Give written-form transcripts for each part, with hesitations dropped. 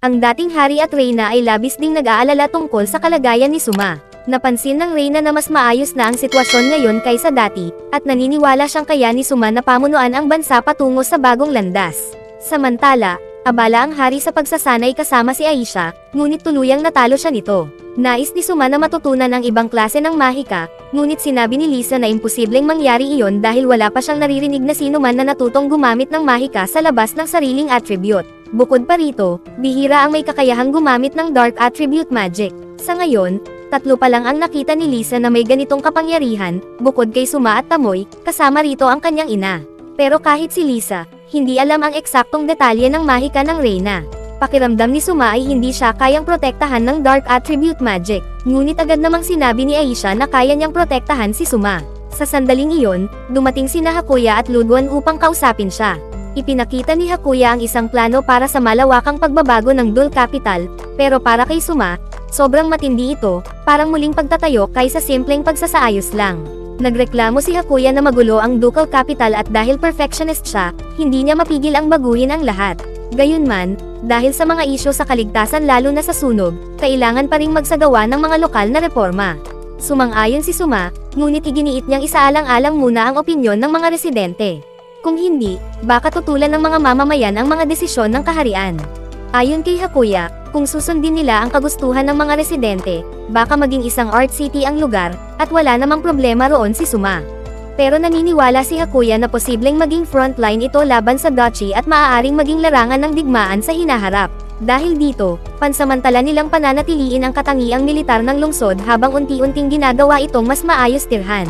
Ang dating hari at reyna ay labis ding nag-aalala tungkol sa kalagayan ni Suma. Napansin ng reyna na mas maayos na ang sitwasyon ngayon kaysa dati, at naniniwala siyang kaya ni Suma na pamunuan ang bansa patungo sa bagong landas. Samantala, abala ang hari sa pagsasanay kasama si Aisha, ngunit tuluyang natalo siya nito. Nais ni Suma na matutunan ang ibang klase ng mahika, ngunit sinabi ni Lisa na imposibleng mangyari iyon dahil wala pa siyang naririnig na sino man na natutong gumamit ng mahika sa labas ng sariling attribute. Bukod pa rito, bihira ang may kakayahang gumamit ng dark attribute magic. Sa ngayon, 3 pa lang ang nakita ni Lisa na may ganitong kapangyarihan, bukod kay Suma at Tamoy, kasama rito ang kanyang ina. Pero kahit si Lisa, hindi alam ang eksaktong detalye ng mahika ng reyna. Pakiramdam ni Suma ay hindi siya kayang protektahan ng dark attribute magic, ngunit agad namang sinabi ni Aisha na kaya niyang protektahan si Suma. Sa sandaling iyon, dumating sina Hakuya at Ludwon upang kausapin siya. Ipinakita ni Hakuya ang isang plano para sa malawakang pagbabago ng Dul Capital, pero para kay Suma, sobrang matindi ito, parang muling pagtatayo kaysa simpleng pagsasaayos lang. Nagreklamo si Hakuya na magulo ang Ducal Capital at dahil perfectionist siya, hindi niya mapigil ang baguhin ang lahat. Gayunman, dahil sa mga isyu sa kaligtasan lalo na sa sunog, kailangan pa ring magsagawa ng mga lokal na reforma. Sumang-ayon si Suma, ngunit iginiit niyang isaalang-alang muna ang opinyon ng mga residente. Kung hindi, baka tutulan ng mga mamamayan ang mga desisyon ng kaharian. Ayon kay Hakuya, kung susundin nila ang kagustuhan ng mga residente, baka maging isang art city ang lugar, at wala namang problema roon si Suma. Pero naniniwala si Hakuya na posibleng maging frontline ito laban sa duchy at maaaring maging larangan ng digmaan sa hinaharap. Dahil dito, pansamantala nilang pananatiliin ang katangiang militar ng lungsod habang unti-unting ginagawa itong mas maayos tirhan.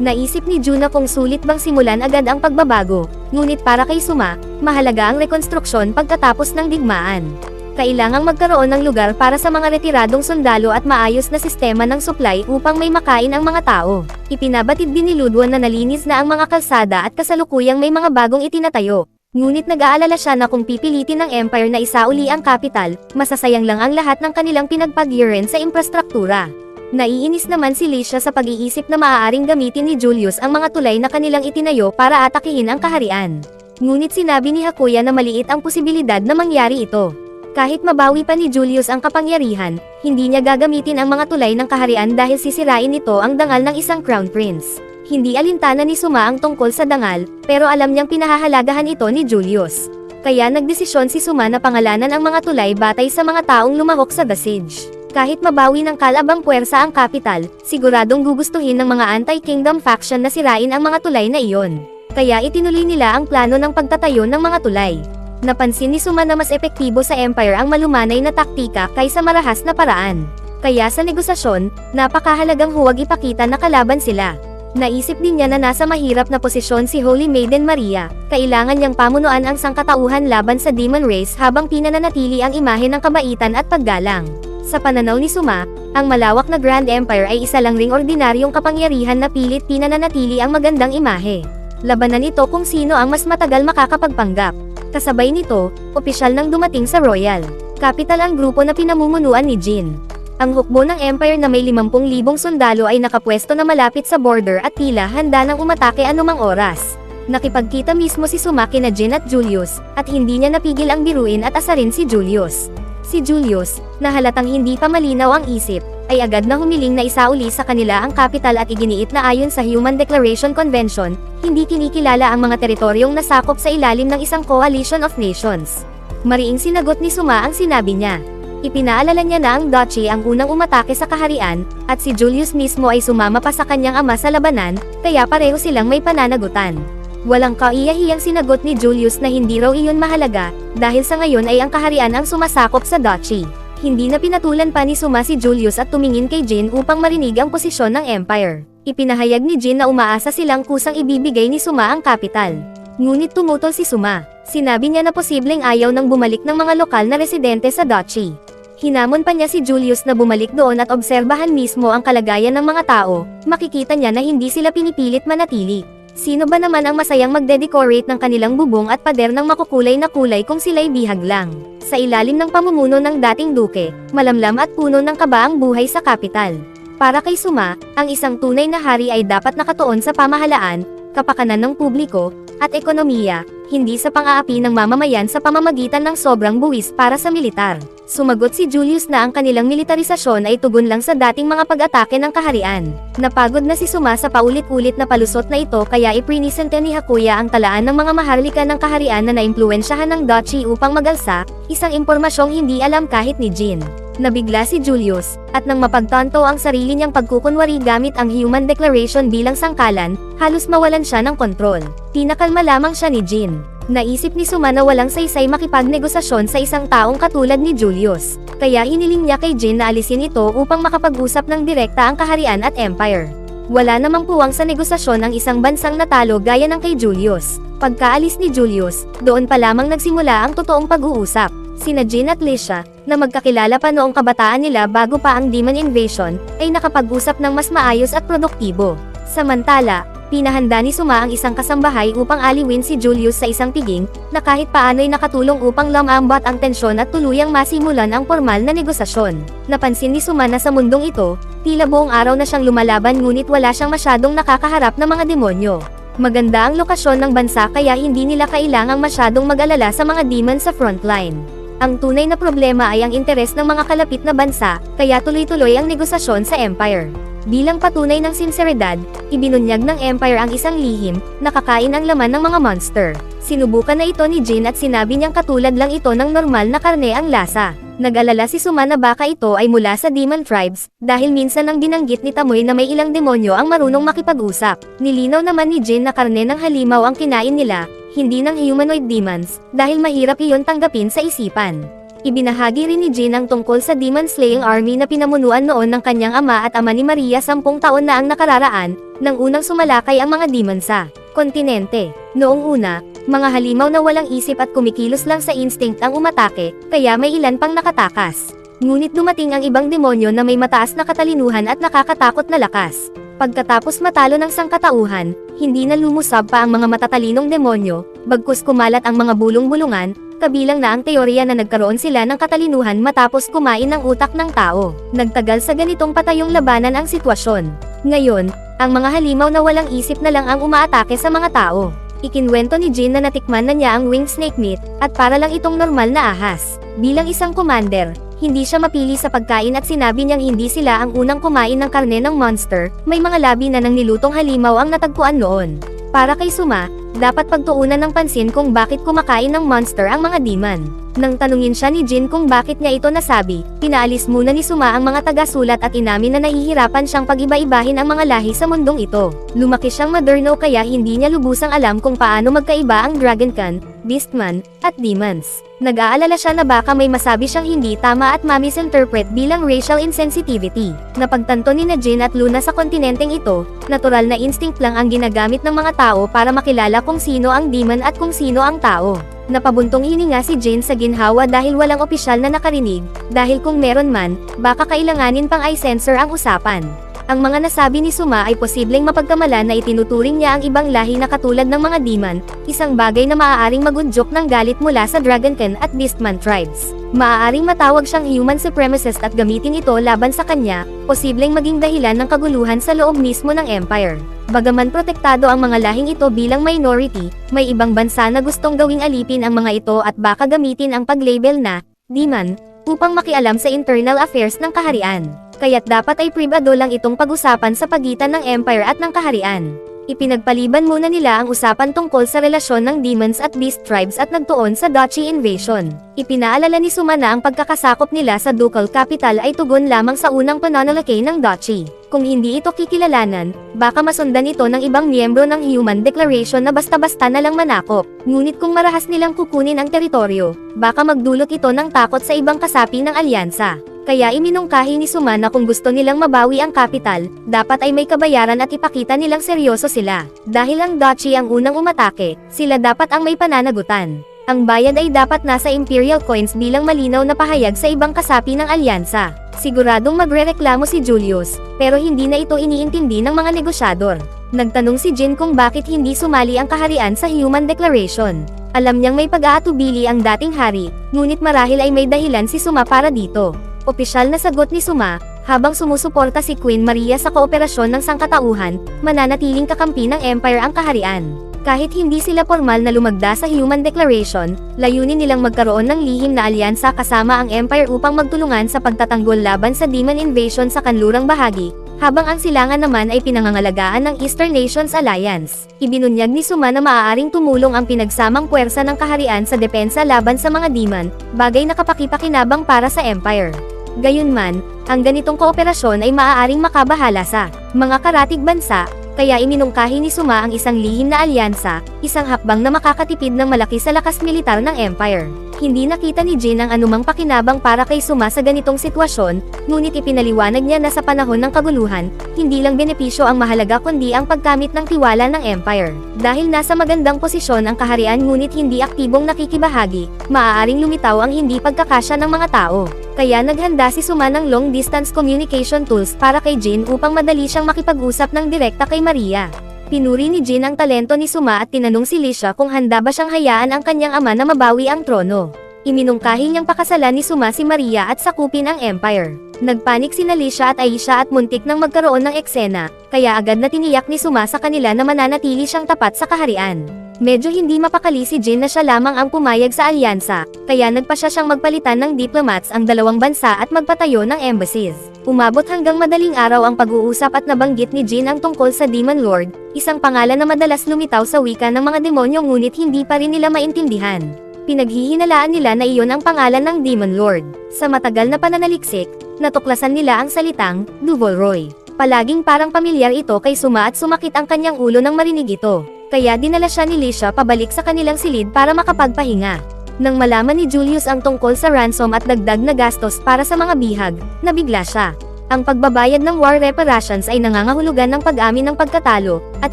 Naisip ni Jun na kung sulit bang simulan agad ang pagbabago, ngunit para kay Suma, mahalaga ang rekonstruksyon pagkatapos ng digmaan. Kailangang magkaroon ng lugar para sa mga retiradong sundalo at maayos na sistema ng supply upang may makain ang mga tao. Ipinabatid din ni Ludwon na nalinis na ang mga kalsada at kasalukuyang may mga bagong itinatayo. Ngunit nag-aalala siya na kung pipilitin ng Empire na isauli ang capital, masasayang lang ang lahat ng kanilang pinagpagyuran sa infrastruktura. Naiinis naman si Licia sa pag-iisip na maaaring gamitin ni Julius ang mga tulay na kanilang itinayo para atakihin ang kaharian. Ngunit sinabi ni Hakuya na maliit ang posibilidad na mangyari ito. Kahit mabawi pa ni Julius ang kapangyarihan, hindi niya gagamitin ang mga tulay ng kaharian dahil sisirain nito ang dangal ng isang crown prince. Hindi alintana ni Suma ang tungkol sa dangal, pero alam niyang pinahahalagahan ito ni Julius. Kaya nagdesisyon si Suma na pangalanan ang mga tulay batay sa mga taong lumahok sa The Siege. Kahit mabawi ng kalabang puwersa ang capital, siguradong gugustuhin ng mga anti-kingdom faction na sirain ang mga tulay na iyon. Kaya itinuloy nila ang plano ng pagtatayo ng mga tulay. Napansin ni Suma na mas epektibo sa Empire ang malumanay na taktika kaysa marahas na paraan. Kaya sa negosasyon, napakahalagang huwag ipakita na kalaban sila. Naisip din niya na nasa mahirap na posisyon si Holy Maiden Maria, kailangan niyang pamunuan ang sangkatauhan laban sa demon race habang pinananatili ang imahe ng kabaitan at paggalang. Sa pananaw ni Suma, ang malawak na Grand Empire ay isa lang ring ordinaryong kapangyarihan na pilit pinananatili ang magandang imahe. Labanan ito kung sino ang mas matagal makakapagpanggap. Kasabay nito, opisyal nang dumating sa Royal Capital ang grupo na pinamumunuan ni Jin. Ang hukbo ng Empire na may 50,000 sundalo ay nakapwesto na malapit sa border at tila handa nang umatake anumang oras. Nakipagkita mismo si Suma kina Jin at Julius, at hindi niya napigil ang biruin at asarin si Julius. Si Julius, na halatang hindi pa malinaw ang isip, ay agad na humiling na isauli sa kanila ang capital at iginiit na ayon sa Human Declaration Convention, hindi kinikilala ang mga teritoryong nasakop sa ilalim ng isang coalition of nations. Mariing sinagot ni Suma ang sinabi niya. Ipinaalala niya na ang duchy ang unang umatake sa kaharian, at si Julius mismo ay sumama pa sa kanyang ama sa labanan, kaya pareho silang may pananagutan. Walang kaiyahiyang sinagot ni Julius na hindi raw iyon mahalaga, dahil sa ngayon ay ang kaharian ang sumasakop sa duchy. Hindi na pinatulan pa ni Suma si Julius at tumingin kay Jin upang marinig ang posisyon ng Empire. Ipinahayag ni Jin na umaasa silang kusang ibibigay ni Suma ang capital. Ngunit tumutol si Suma. Sinabi niya na posibleng ayaw nang bumalik ng mga lokal na residente sa duchy. Hinamon pa niya si Julius na bumalik doon at obserbahan mismo ang kalagayan ng mga tao, makikita niya na hindi sila pinipilit manatili. Sino ba naman ang masayang magde-decorate ng kanilang bubong at pader ng makukulay na kulay kung sila'y bihag lang? Sa ilalim ng pamumuno ng dating duke, malamlam at puno ng kaba ang buhay sa kapital. Para kay Suma, ang isang tunay na hari ay dapat nakatuon sa pamahalaan, kapakanan ng publiko, at ekonomiya, hindi sa pang-aapi ng mamamayan sa pamamagitan ng sobrang buwis para sa militar. Sumagot si Julius na ang kanilang militarisasyon ay tugon lang sa dating mga pag-atake ng kaharian. Napagod na si Suma sa paulit-ulit na palusot na ito kaya iprinisente ni Hakuya ang talaan ng mga maharlika ng kaharian na naimpluwensyahan ng Dachi upang magalsa, isang impormasyong hindi alam kahit ni Jin. Nabigla si Julius, at nang mapagtanto ang sarili niyang pagkukunwari gamit ang Human Declaration bilang sangkalan, halos mawalan siya ng kontrol. Pinakalma lamang siya ni Jin. Naisip ni Suma na walang saysay makipagnegosasyon sa isang taong katulad ni Julius. Kaya hiniling niya kay Jin na alisin ito upang makapag-usap ng direkta ang kaharian at empire. Wala namang puwang sa negosasyon ang isang bansang natalo gaya ng kay Julius. Pagkaalis ni Julius, doon pa lamang nagsimula ang totoong pag-uusap. Sina Jin at Lisha, na magkakilala pa noong kabataan nila bago pa ang Demon Invasion, ay nakapag-usap ng mas maayos at produktibo. Samantala, pinahanda ni Suma ang isang kasambahay upang aliwin si Julius sa isang piging, na kahit paano'y nakatulong upang lumambat ang tensyon at tuluyang masimulan ang formal na negosasyon. Napansin ni Suma na sa mundong ito, tila buong araw na siyang lumalaban ngunit wala siyang masyadong nakakaharap na mga demonyo. Maganda ang lokasyon ng bansa kaya hindi nila kailangang masyadong mag-alala sa mga demon sa frontline. Ang tunay na problema ay ang interes ng mga kalapit na bansa, kaya tuloy-tuloy ang negosasyon sa Empire. Bilang patunay ng sinseridad, ibinunyag ng Empire ang isang lihim, nakakain ang laman ng mga monster. Sinubukan na ito ni Jin at sinabi niyang katulad lang ito ng normal na karne ang lasa. Nag-alala si Suma na baka ito ay mula sa demon tribes, dahil minsan nang binanggit ni Tamoy na may ilang demonyo ang marunong makipag-usap. Nilinaw naman ni Jin na karne ng halimaw ang kinain nila, hindi ng humanoid demons, dahil mahirap iyon tanggapin sa isipan. Ibinahagi rin ni Jin ang tungkol sa demon-slaying army na pinamunuan noon ng kanyang ama at ama ni Maria 10 taon na ang nakararaan, nang unang sumalakay ang mga demon sa kontinente. Noong una, mga halimaw na walang isip at kumikilos lang sa instinct ang umatake, kaya may ilan pang nakatakas. Ngunit dumating ang ibang demonyo na may mataas na katalinuhan at nakakatakot na lakas. Pagkatapos matalo ng sangkatauhan, hindi na lumusab pa ang mga matatalinong demonyo, bagkus kumalat ang mga bulong-bulungan, kabilang na ang teorya na nagkaroon sila ng katalinuhan matapos kumain ng utak ng tao. Nagtagal sa ganitong patayong labanan ang sitwasyon. Ngayon, ang mga halimaw na walang isip na lang ang umaatake sa mga tao. Ikinwento ni Jin na natikman na niya ang winged snake meat, at para lang itong normal na ahas. Bilang isang commander, hindi siya mapili sa pagkain at sinabi niyang hindi sila ang unang kumain ng karne ng monster, may mga labi na ng nilutong halimaw ang natagpuan noon. Para kay Suma, dapat pagtuunan ng pansin kung bakit kumakain ng monster ang mga demon. Nang tanungin siya ni Jin kung bakit niya ito nasabi, pinaalis muna ni Suma ang mga taga-sulat at inamin na nahihirapan siyang pag-iba-ibahin ang mga lahi sa mundong ito. Lumaki siyang moderno kaya hindi niya lubusang alam kung paano magkaiba ang Dragonkan, Beastman, at Demons. Nag-aalala siya na baka may masabi siyang hindi tama at ma-misinterpret bilang racial insensitivity. Napagtanto ni na Jin at Luna sa kontinenteng ito, natural na instinct lang ang ginagamit ng mga tao para makilala kung sino ang demon at kung sino ang tao. Napabuntong hininga si Jin sa ginhawa dahil walang opisyal na nakarinig, dahil kung meron man, baka kailanganin pang eye sensor ang usapan. Ang mga nasabi ni Suma ay posibleng mapagkamalan na itinuturing niya ang ibang lahi na katulad ng mga demon, isang bagay na maaaring magundyok ng galit mula sa Dragonkan at Beastman tribes. Maaaring matawag siyang human supremacist at gamitin ito laban sa kanya, posibleng maging dahilan ng kaguluhan sa loob mismo ng Empire. Bagaman protektado ang mga lahing ito bilang minority, may ibang bansa na gustong gawing alipin ang mga ito at baka gamitin ang pag-label na demon upang makialam sa internal affairs ng kaharian. Kaya't dapat ay pribado lang itong pag-usapan sa pagitan ng Empire at ng kaharian. Ipinagpaliban muna nila ang usapan tungkol sa relasyon ng demons at beast tribes at nagtuon sa Dachi invasion. Ipinaalala ni Suma na ang pagkakasakop nila sa ducal capital ay tugon lamang sa unang pananalakay ng Dachi. Kung hindi ito kikilalanan, baka masundan ito ng ibang miyembro ng Human Declaration na basta-basta na lang manakop. Ngunit kung marahas nilang kukunin ang teritoryo, baka magdulot ito ng takot sa ibang kasapi ng alyansa. Kaya iminungkahi ni Suma na kung gusto nilang mabawi ang capital, dapat ay may kabayaran at ipakita nilang seryoso sila. Dahil ang Dachi ang unang umatake, sila dapat ang may pananagutan. Ang bayad ay dapat nasa Imperial Coins bilang malinaw na pahayag sa ibang kasapi ng alyansa. Siguradong magrereklamo si Julius, pero hindi na ito iniintindi ng mga negosyador. Nagtanong si Jin kung bakit hindi sumali ang kaharian sa Human Declaration. Alam niyang may pag-aatubili ang dating hari, ngunit marahil ay may dahilan si Suma para dito. Opisyal na sagot ni Suma, habang sumusuporta si Queen Maria sa kooperasyon ng sangkatauhan, mananatiling kakampi ng Empire ang kaharian. Kahit hindi sila formal na lumagda sa Human Declaration, layunin nilang magkaroon ng lihim na alyansa kasama ang Empire upang magtulungan sa pagtatanggol laban sa Demon Invasion sa kanlurang bahagi, habang ang silangan naman ay pinangangalagaan ng Eastern Nations Alliance. Ibinunyag ni Suma na maaaring tumulong ang pinagsamang puwersa ng kaharian sa depensa laban sa mga demon, bagay na kapakipakinabang para sa Empire. Gayunman, ang ganitong kooperasyon ay maaaring makabahala sa mga karatig bansa, kaya iminungkahi ni Suma ang isang lihim na alyansa, isang hakbang na makakatipid ng malaki sa lakas militar ng Empire. Hindi nakita ni Jin ang anumang pakinabang para kay Suma sa ganitong sitwasyon, ngunit ipinaliwanag niya na sa panahon ng kaguluhan, hindi lang benepisyo ang mahalaga kundi ang pagkamit ng tiwala ng Empire. Dahil nasa magandang posisyon ang kaharian ngunit hindi aktibong nakikibahagi, maaaring lumitaw ang hindi pagkakasya ng mga tao. Kaya naghanda si Suma ng long-distance communication tools para kay Jin upang madali siyang makipag-usap ng direkta kay Maria. Pinuri ni Jin ang talento ni Suma at tinanong si Lisha kung handa ba siyang hayaan ang kanyang ama na mabawi ang trono. Iminungkahi niyang pakasalan ni Suma si Maria at sakupin ang Empire. Nagpanik sina Lisha at Aisha at muntik nang magkaroon ng eksena, kaya agad na tiniyak ni Suma sa kanila na mananatili siyang tapat sa kaharian. Medyo hindi mapakali si Jin na siya lamang ang pumayag sa alyansa, kaya nagpa siya siyang magpalitan ng diplomats ang dalawang bansa at magpatayo ng embassies. Umabot hanggang madaling araw ang pag-uusap at nabanggit ni Jin ang tungkol sa Demon Lord, isang pangalan na madalas lumitaw sa wika ng mga demonyo ngunit hindi pa rin nila maintindihan. Pinaghihinalaan nila na iyon ang pangalan ng Demon Lord. Sa matagal na pananaliksik, natuklasan nila ang salitang Duvolroy. Palaging parang pamilyar ito kay Suma at sumakit ang kanyang ulo nang marinig ito. Kaya dinala siya ni Lisha pabalik sa kanilang silid para makapagpahinga. Nang malaman ni Julius ang tungkol sa ransom at dagdag na gastos para sa mga bihag, nabigla siya. Ang pagbabayad ng war reparations ay nangangahulugan ng pag-amin ng pagkatalo, at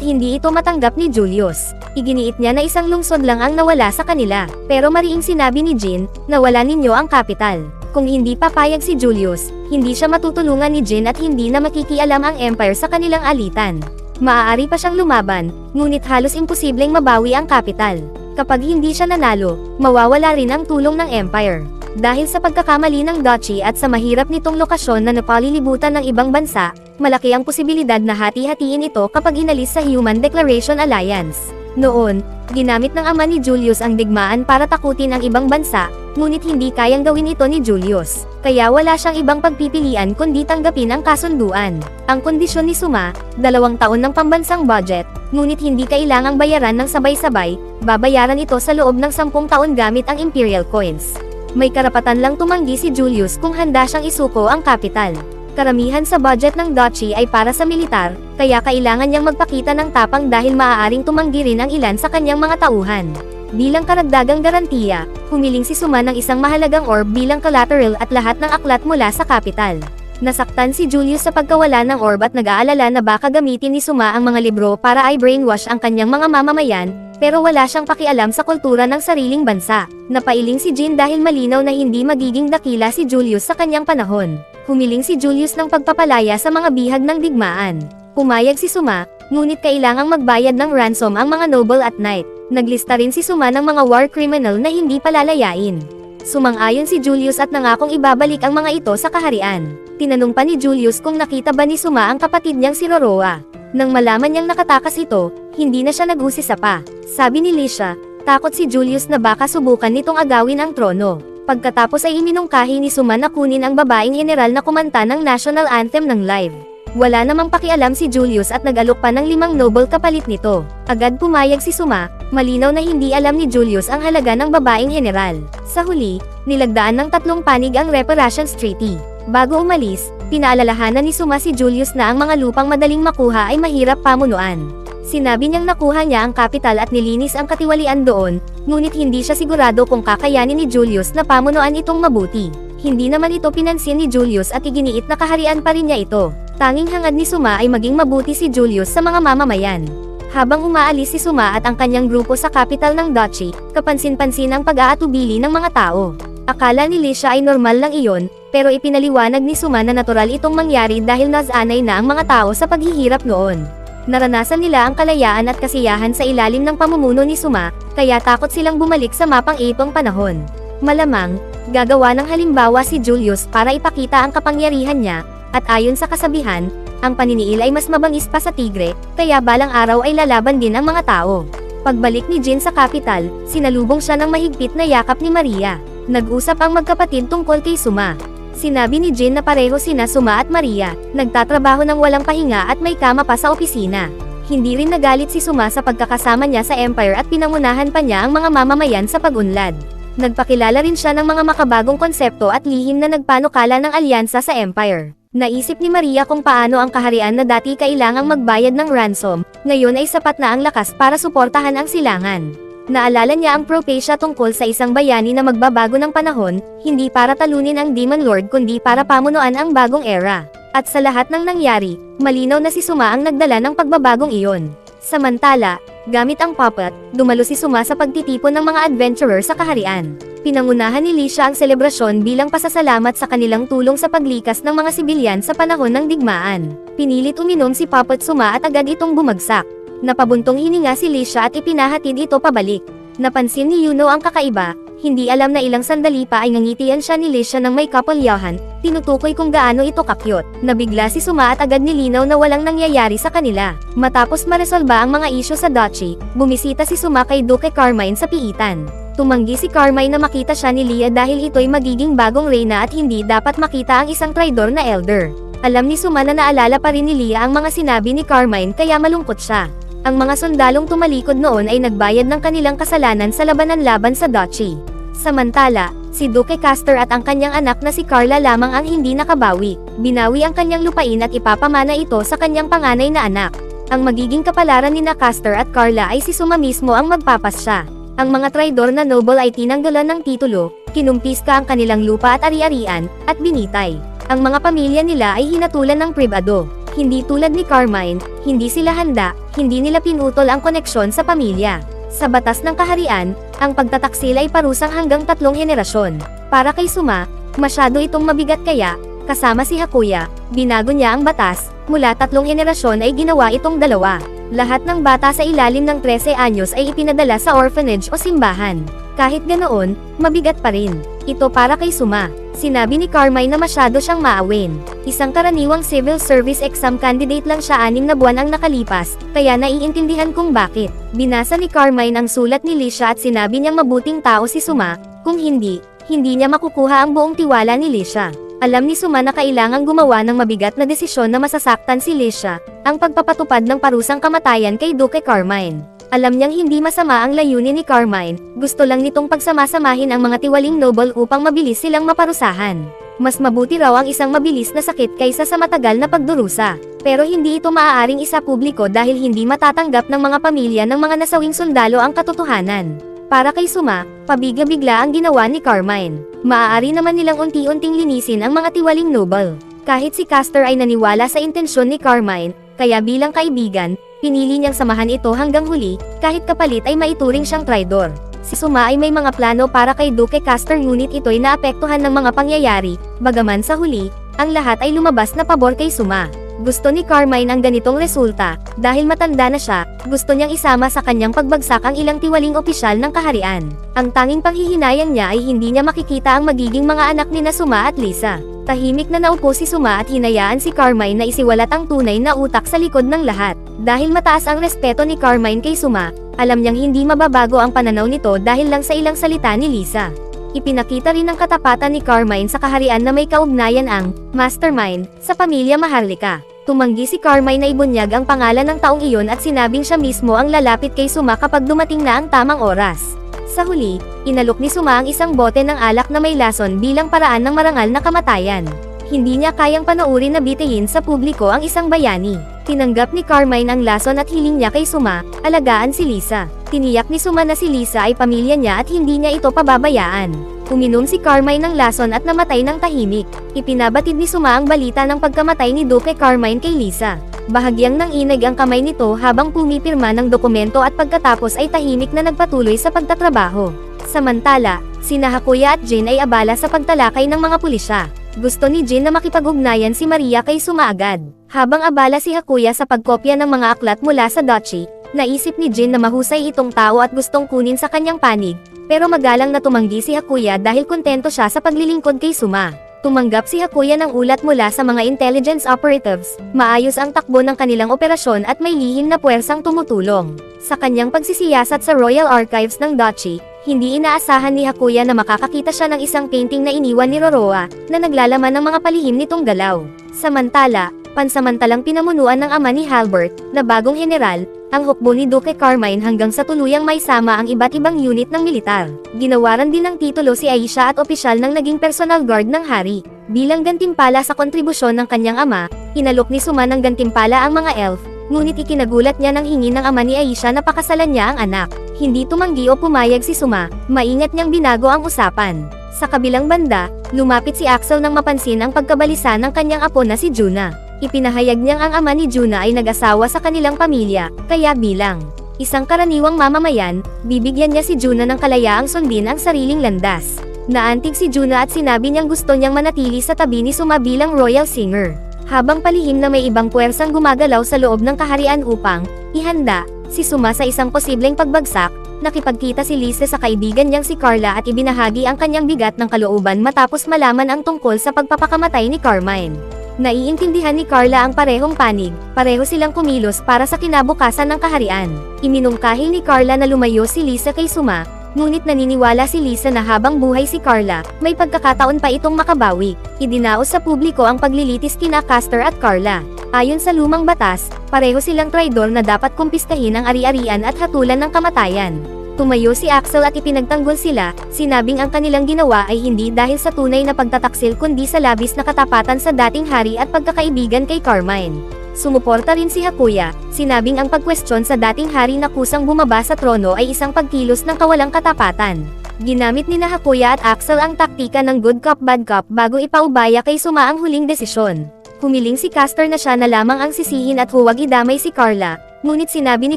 hindi ito matanggap ni Julius. Iginiit niya na isang lungsod lang ang nawala sa kanila, pero mariing sinabi ni Jin, nawala ninyo ang kapital. Kung hindi papayag si Julius, hindi siya matutulungan ni Jin at hindi na makikialam ang Empire sa kanilang alitan. Maaari pa siyang lumaban, ngunit halos imposibleng mabawi ang kapital. Kapag hindi siya nanalo, mawawala rin ang tulong ng Empire. Dahil sa pagkakamali ng duchy at sa mahirap nitong lokasyon na napalilibutan ng ibang bansa, malaki ang posibilidad na hati-hatiin ito kapag inalis sa Human Declaration Alliance. Noon, ginamit ng ama ni Julius ang digmaan para takutin ang ibang bansa, ngunit hindi kayang gawin ito ni Julius. Kaya wala siyang ibang pagpipilian kundi tanggapin ang kasunduan. Ang kondisyon ni Suma, 2 taon ng pambansang budget, ngunit hindi kailangang bayaran ng sabay-sabay, babayaran ito sa loob ng 10 taon gamit ang Imperial Coins. May karapatan lang tumanggi si Julius kung handa siyang isuko ang kapital. Karamihan sa budget ng duchy ay para sa militar, kaya kailangan niyang magpakita ng tapang dahil maaaring tumanggi rin ang ilan sa kanyang mga tauhan. Bilang karagdagang garantiya, humiling si Suma ng isang mahalagang orb bilang collateral at lahat ng aklat mula sa kapital. Nasaktan si Julius sa pagkawala ng orb at nag-aalala na baka gamitin ni Suma ang mga libro para i-brainwash ang kanyang mga mamamayan, pero wala siyang pakialam sa kultura ng sariling bansa. Napailing si Jin dahil malinaw na hindi magiging dakila si Julius sa kanyang panahon. Humiling si Julius ng pagpapalaya sa mga bihag ng digmaan. Pumayag si Suma, ngunit kailangang magbayad ng ransom ang mga noble at knight. Naglista rin si Suma ng mga war criminal na hindi palalayain. Sumang-ayon si Julius at nangakong ibabalik ang mga ito sa kaharian. Tinanong pa ni Julius kung nakita ba ni Suma ang kapatid niyang si Roroa. Nang malaman niyang nakatakas ito, hindi na siya nag-usisa pa. Sabi ni Lisha, takot si Julius na baka subukan nitong agawin ang trono. Pagkatapos ay iminungkahi ni Suma na kunin ang babaeng general na kumanta ng national anthem ng live. Wala namang pakialam si Julius at nag-alok pa ng 5 noble kapalit nito. Agad pumayag si Suma, malinaw na hindi alam ni Julius ang halaga ng babaeng general. Sa huli, nilagdaan ng 3 panig ang reparations treaty. Bago umalis, pinaalalahanan ni Suma si Julius na ang mga lupang madaling makuha ay mahirap pamunuan. Sinabi niyang nakuha niya ang kapital at nilinis ang katiwalian doon, ngunit hindi siya sigurado kung kakayanin ni Julius na pamunuan itong mabuti. Hindi naman ito pinansin ni Julius at iginiit na kaharian pa rin niya ito. Tanging hangad ni Suma ay maging mabuti si Julius sa mga mamamayan. Habang umaalis si Suma at ang kanyang grupo sa kapital ng duchy, kapansin-pansin ang pag-aatubili ng mga tao. Akala ni Lisha ay normal lang iyon, pero ipinaliwanag ni Suma na natural itong mangyari dahil nasanay na ang mga tao sa paghihirap noon. Naranasan nila ang kalayaan at kasiyahan sa ilalim ng pamumuno ni Suma, kaya takot silang bumalik sa mapang-ipong panahon. Malamang, gagawa ng halimbawa si Julius para ipakita ang kapangyarihan niya, at ayon sa kasabihan, ang paniniil ay mas mabangis pa sa tigre, kaya balang araw ay lalaban din ang mga tao. Pagbalik ni Jin sa capital, sinalubong siya ng mahigpit na yakap ni Maria. Nag-usap ang magkapatid tungkol kay Suma. Sinabi ni Jin na pareho sina Suma at Maria, nagtatrabaho ng walang pahinga at may kama pa sa opisina. Hindi rin nagalit si Suma sa pagkakasama niya sa Empire at pinangunahan pa niya ang mga mamamayan sa pag-unlad. Nagpakilala rin siya ng mga makabagong konsepto at lihim na nagpanukala ng alyansa sa Empire. Naisip ni Maria kung paano ang kaharian na dati kailangang magbayad ng ransom, ngayon ay sapat na ang lakas para suportahan ang silangan. Naalala niya ang propesya tungkol sa isang bayani na magbabago ng panahon, hindi para talunin ang Demon Lord kundi para pamunuan ang bagong era. At sa lahat ng nangyari, malinaw na si Suma ang nagdala ng pagbabagong iyon. Samantala, gamit ang puppet, dumalo si Suma sa pagtitipon ng mga adventurer sa kaharian. Pinangunahan ni Lisha ang selebrasyon bilang pasasalamat sa kanilang tulong sa paglikas ng mga sibilyan sa panahon ng digmaan. Pinilit uminom si Puppet Suma at agad itong bumagsak. Napabuntong hininga si Lisha at ipinahatid ito pabalik. Napansin ni Yuno ang kakaiba, hindi alam na ilang sandali pa ay ngangitian siya ni Lisha ng may kapalyahan, tinutukoy kung gaano ito kakyot. Nabigla si Suma at agad nilinaw na walang nangyayari sa kanila. Matapos maresolba ang mga isyu sa duchy, bumisita si Suma kay Duke Carmine sa piitan. Tumanggi si Carmine na makita siya ni Leah dahil ito'y magiging bagong reyna at hindi dapat makita ang isang traidor na elder. Alam ni Suma na naalala pa rin ni Leah ang mga sinabi ni Carmine kaya malungkot siya. Ang mga sundalong tumalikod noon ay nagbayad ng kanilang kasalanan sa labanan laban sa duchy. Samantala, si Duke Castor at ang kanyang anak na si Carla lamang ang hindi nakabawi. Binawi ang kanyang lupain at ipapamana ito sa kanyang panganay na anak. Ang magiging kapalaran ni Castor at Carla ay si Suma mismo ang magpapasya. Ang mga traidor na noble ay tinanggalan ng titulo, kinumpiska ang kanilang lupa at ari-arian, at binitay. Ang mga pamilya nila ay hinatulan ng pribado. Hindi tulad ni Carmine, hindi sila handa, hindi nila pinutol ang koneksyon sa pamilya. Sa batas ng kaharian, ang pagtataksil ay parusang hanggang 3 henerasyon. Para kay Suma, masyado itong mabigat kaya, kasama si Hakuya, binago niya ang batas, mula 3 henerasyon ay ginawa itong 2. Lahat ng bata sa ilalim ng 13 anyos ay ipinadala sa orphanage o simbahan. Kahit ganoon, mabigat pa rin. Ito para kay Suma. Sinabi ni Carmine na masyado siyang maawin. Isang karaniwang civil service exam candidate lang siya 6 na buwan ang nakalipas, kaya naiintindihan kung bakit. Binasa ni Carmine ang sulat ni Lisha at sinabi niyang mabuting tao si Suma, kung hindi niya makukuha ang buong tiwala ni Lisha. Alam ni Suma na kailangang gumawa ng mabigat na desisyon na masasaktan si Lisha, ang pagpapatupad ng parusang kamatayan kay Duke Carmine. Alam niyang hindi masama ang layunin ni Carmine, gusto lang nitong pagsamasamahin ang mga tiwaling noble upang mabilis silang maparusahan. Mas mabuti raw ang isang mabilis na sakit kaysa sa matagal na pagdurusa. Pero hindi ito maaaring isa publiko dahil hindi matatanggap ng mga pamilya ng mga nasawing sundalo ang katotohanan. Para kay Suma, pabigla-bigla ang ginawa ni Carmine. Maaari naman nilang unti-unting linisin ang mga tiwaling noble. Kahit si Castor ay naniwala sa intensyon ni Carmine, kaya bilang kaibigan, pinili niyang samahan ito hanggang huli, kahit kapalit ay maituring siyang traidor. Si Suma ay may mga plano para kay Duke Castor ngunit ito'y naapektuhan ng mga pangyayari, bagaman sa huli, ang lahat ay lumabas na pabor kay Suma. Gusto ni Carmine ang ganitong resulta, dahil matanda na siya, gusto niyang isama sa kanyang pagbagsak ang ilang tiwaling opisyal ng kaharian. Ang tanging panghihinayang niya ay hindi niya makikita ang magiging mga anak ni Suma at Lisa. Tahimik na naupo si Suma at hinayaan si Carmine na isiwalat ang tunay na utak sa likod ng lahat. Dahil mataas ang respeto ni Carmine kay Suma, alam niyang hindi mababago ang pananaw nito dahil lang sa ilang salita ni Lisa. Ipinakita rin ang katapatan ni Carmine sa kaharian na may kaugnayan ang mastermind sa pamilya Maharlika. Tumanggi si Carmine na ibunyag ang pangalan ng taong iyon at sinabing siya mismo ang lalapit kay Suma kapag dumating na ang tamang oras. Sa huli, inalok ni Suma ang isang bote ng alak na may lason bilang paraan ng marangal na kamatayan. Hindi niya kayang panoorin na bitihin sa publiko ang isang bayani. Tinanggap ni Carmine ang lason at hiling niya kay Suma, alagaan si Lisa. Tiniyak ni Suma na si Lisa ay pamilya niya at hindi niya ito pababayaan. Uminom si Carmine ng lason at namatay ng tahimik. Ipinabatid ni Suma ang balita ng pagkamatay ni Duke Carmine kay Lisa. Bahagyang nanginag ang kamay nito habang pumipirma ng dokumento at pagkatapos ay tahimik na nagpatuloy sa pagtatrabaho. Samantala, sina Hakuya at Jin ay abala sa pagtalakay ng mga pulisya. Gusto ni Jin na makipag-ugnayan si Maria kay Suma agad. Habang abala si Hakuya sa pagkopya ng mga aklat mula sa duchy, naisip ni Jin na mahusay itong tao at gustong kunin sa kanyang panig, pero magalang na tumanggi si Hakuya dahil kontento siya sa paglilingkod kay Suma. Tumanggap si Hakuya ng ulat mula sa mga intelligence operatives, maayos ang takbo ng kanilang operasyon at may lihim na puwersang tumutulong. Sa kanyang pagsisiyasat sa Royal Archives ng Dachi, hindi inaasahan ni Hakuya na makakakita siya ng isang painting na iniwan ni Roroa, na naglalaman ng mga palihim nitong galaw. Samantala, pansamantalang pinamunuan ng ama ni Halbert, na bagong general, ang hukbo ni Duke Carmine hanggang sa tuluyang maisama ang iba't ibang unit ng militar. Ginawaran din ng titulo si Aisha at opisyal ng naging personal guard ng hari. Bilang gantimpala sa kontribusyon ng kanyang ama, inalok ni Suma ng gantimpala ang mga elf, ngunit ikinagulat niya ng hingi ng ama ni Aisha na pakasalan niya ang anak. Hindi tumanggi o pumayag si Suma, maingat niyang binago ang usapan. Sa kabilang banda, lumapit si Axel nang mapansin ang pagkabalisa ng kanyang apo na si Juna. Ipinahayag niyang ang ama ni Juna ay nag-asawa sa kanilang pamilya, kaya bilang isang karaniwang mamamayan, bibigyan niya si Juna ng kalayaang sundin ang sariling landas. Naantig si Juna at sinabi niyang gusto niyang manatili sa tabi ni Suma bilang royal singer. Habang palihim na may ibang puwersang gumagalaw sa loob ng kaharian upang ihanda si Suma sa isang posibleng pagbagsak, nakipagkita si Lise sa kaibigan niyang si Carla at ibinahagi ang kanyang bigat ng kalooban matapos malaman ang tungkol sa pagpapakamatay ni Carmine. Naiintindihan ni Carla ang parehong panig, pareho silang kumilos para sa kinabukasan ng kaharian. Iminungkahi ni Carla na lumayo si Lisa kay Suma, ngunit naniniwala si Lisa na habang buhay si Carla, may pagkakataon pa itong makabawi. Idinaos sa publiko ang paglilitis kina Castor at Carla. Ayon sa lumang batas, pareho silang traidor na dapat kumpiskahin ang ari-arian at hatulan ng kamatayan. Tumayo si Axel at ipinagtanggol sila, sinabing ang kanilang ginawa ay hindi dahil sa tunay na pagtataksil kundi sa labis na katapatan sa dating hari at pagkakaibigan kay Carmine. Sumuporta rin si Hakuya, sinabing ang pagkwestiyon sa dating hari na kusang bumaba sa trono ay isang pagkilos ng kawalang katapatan. Ginamit ni Hakuya at Axel ang taktika ng good cop bad cop bago ipaubaya kay Suma ang huling desisyon. Humiling si Castor na siya na lamang ang sisihin at huwag idamay si Carla, ngunit sinabi ni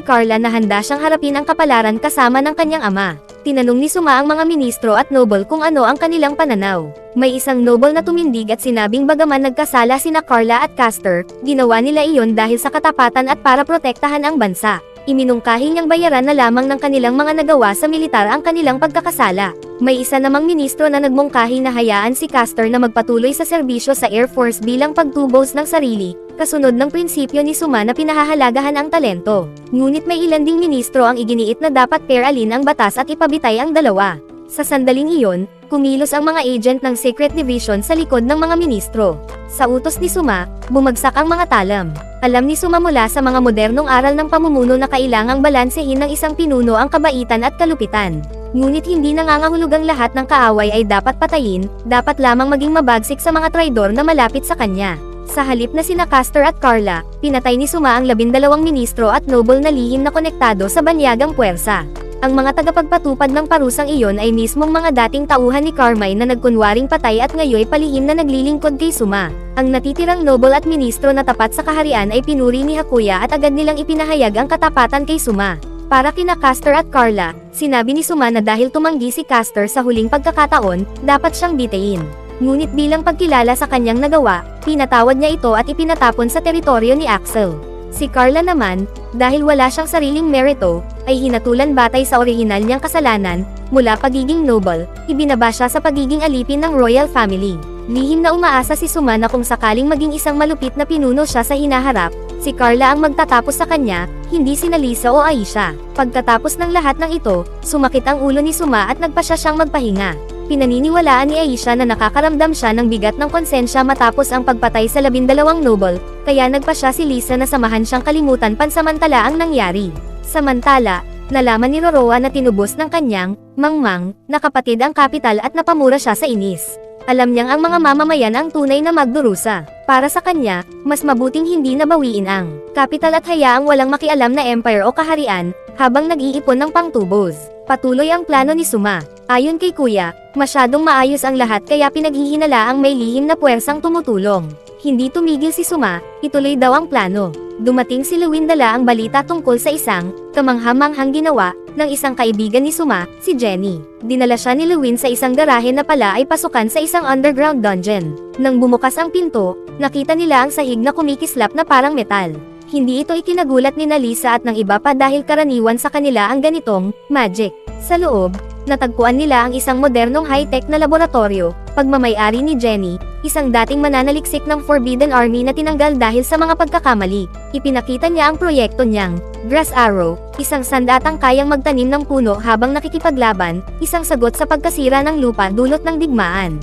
Carla na handa siyang harapin ang kapalaran kasama ng kanyang ama. Tinanong ni Suma ang mga ministro at noble kung ano ang kanilang pananaw. May isang noble na tumindig at sinabing bagaman nagkasala sina Carla at Castor, ginawa nila iyon dahil sa katapatan at para protektahan ang bansa. Iminungkahi niyang bayaran na lamang ng kanilang mga nagawa sa militar ang kanilang pagkakasala. May isa namang ministro na nagmungkahi na hayaan si Castor na magpatuloy sa serbisyo sa Air Force bilang pagtubos ng sarili, kasunod ng prinsipyo ni Suma na pinahahalagahan ang talento. Ngunit may ilan ding ministro ang iginiit na dapat pairalin ang batas at ipabitay ang dalawa. Sa sandaling iyon, kumilos ang mga agent ng Secret Division sa likod ng mga ministro. Sa utos ni Suma, bumagsak ang mga talam. Alam ni Suma mula sa mga modernong aral ng pamumuno na kailangang balansehin ng isang pinuno ang kabaitan at kalupitan. Ngunit hindi nangangahulugang lahat ng kaaway ay dapat patayin, dapat lamang maging mabagsik sa mga traidor na malapit sa kanya. Sa halip na sina Castor at Carla, pinatay ni Suma ang 12 ministro at noble na lihim na konektado sa banyagang puwersa. Ang mga tagapagpatupad ng parusang iyon ay mismong mga dating tauhan ni Carmine na nagkunwaring patay at ngayoy palihim na naglilingkod kay Suma. Ang natitirang noble at ministro na tapat sa kaharian ay pinuri ni Hakuya at agad nilang ipinahayag ang katapatan kay Suma. Para kina Castor at Carla, sinabi ni Suma na dahil tumanggi si Castor sa huling pagkakataon, dapat siyang bitayin. Ngunit bilang pagkilala sa kanyang nagawa, pinatawad niya ito at ipinatapon sa teritoryo ni Axel. Si Carla naman, dahil wala siyang sariling merito, ay hinatulan batay sa orihinal niyang kasalanan, mula pagiging noble, ibinaba siya sa pagiging alipin ng royal family. Lihim na umaasa si Suma na kung sakaling maging isang malupit na pinuno siya sa hinaharap, si Carla ang magtatapos sa kanya, hindi sina Lisa o Aisha. Pagkatapos ng lahat ng ito, sumakit ang ulo ni Suma at nagpasya siyang magpahinga. Pinaniniwalaan ni Aisha na nakakaramdam siya ng bigat ng konsensya matapos ang pagpatay sa 12 noble, kaya nagpasya si Lisa na samahan siyang kalimutan pansamantala ang nangyari. Samantala, nalaman ni Roroa na tinubos ng kanyang mangmang na kapatid ang kapital at napamura siya sa inis. Alam niyang ang mga mamamayan ang tunay na magdurusa. Para sa kanya, mas mabuting hindi nabawiin ang kapital at hayaang walang makialam na empire o kaharian, habang nag-iipon ng pangtubos. Patuloy ang plano ni Suma. Ayon kay Kuya, masyadong maayos ang lahat kaya pinaghihinala ang may lihim na puwersang tumutulong. Hindi tumigil si Suma, ituloy daw ang plano. Dumating si Lewin dala ang balita tungkol sa isang kamangha-manghang ginawa ng isang kaibigan ni Suma, si Jenny. Dinala siya ni Lewin sa isang garahe na pala ay pasukan sa isang underground dungeon. Nang bumukas ang pinto, nakita nila ang sahig na kumikislap na parang metal. Hindi ito ikinagulat ni Lisa at ng iba pa dahil karaniwan sa kanila ang ganitong magic. Sa loob, natagpuan nila ang isang modernong high-tech na laboratorio, pagmamay-ari ni Jenny, isang dating mananaliksik ng Forbidden Army na tinanggal dahil sa mga pagkakamali. Ipinakita niya ang proyekto niyang Grass Arrow, isang sandatang kayang magtanim ng puno habang nakikipaglaban, isang sagot sa pagkasira ng lupa dulot ng digmaan.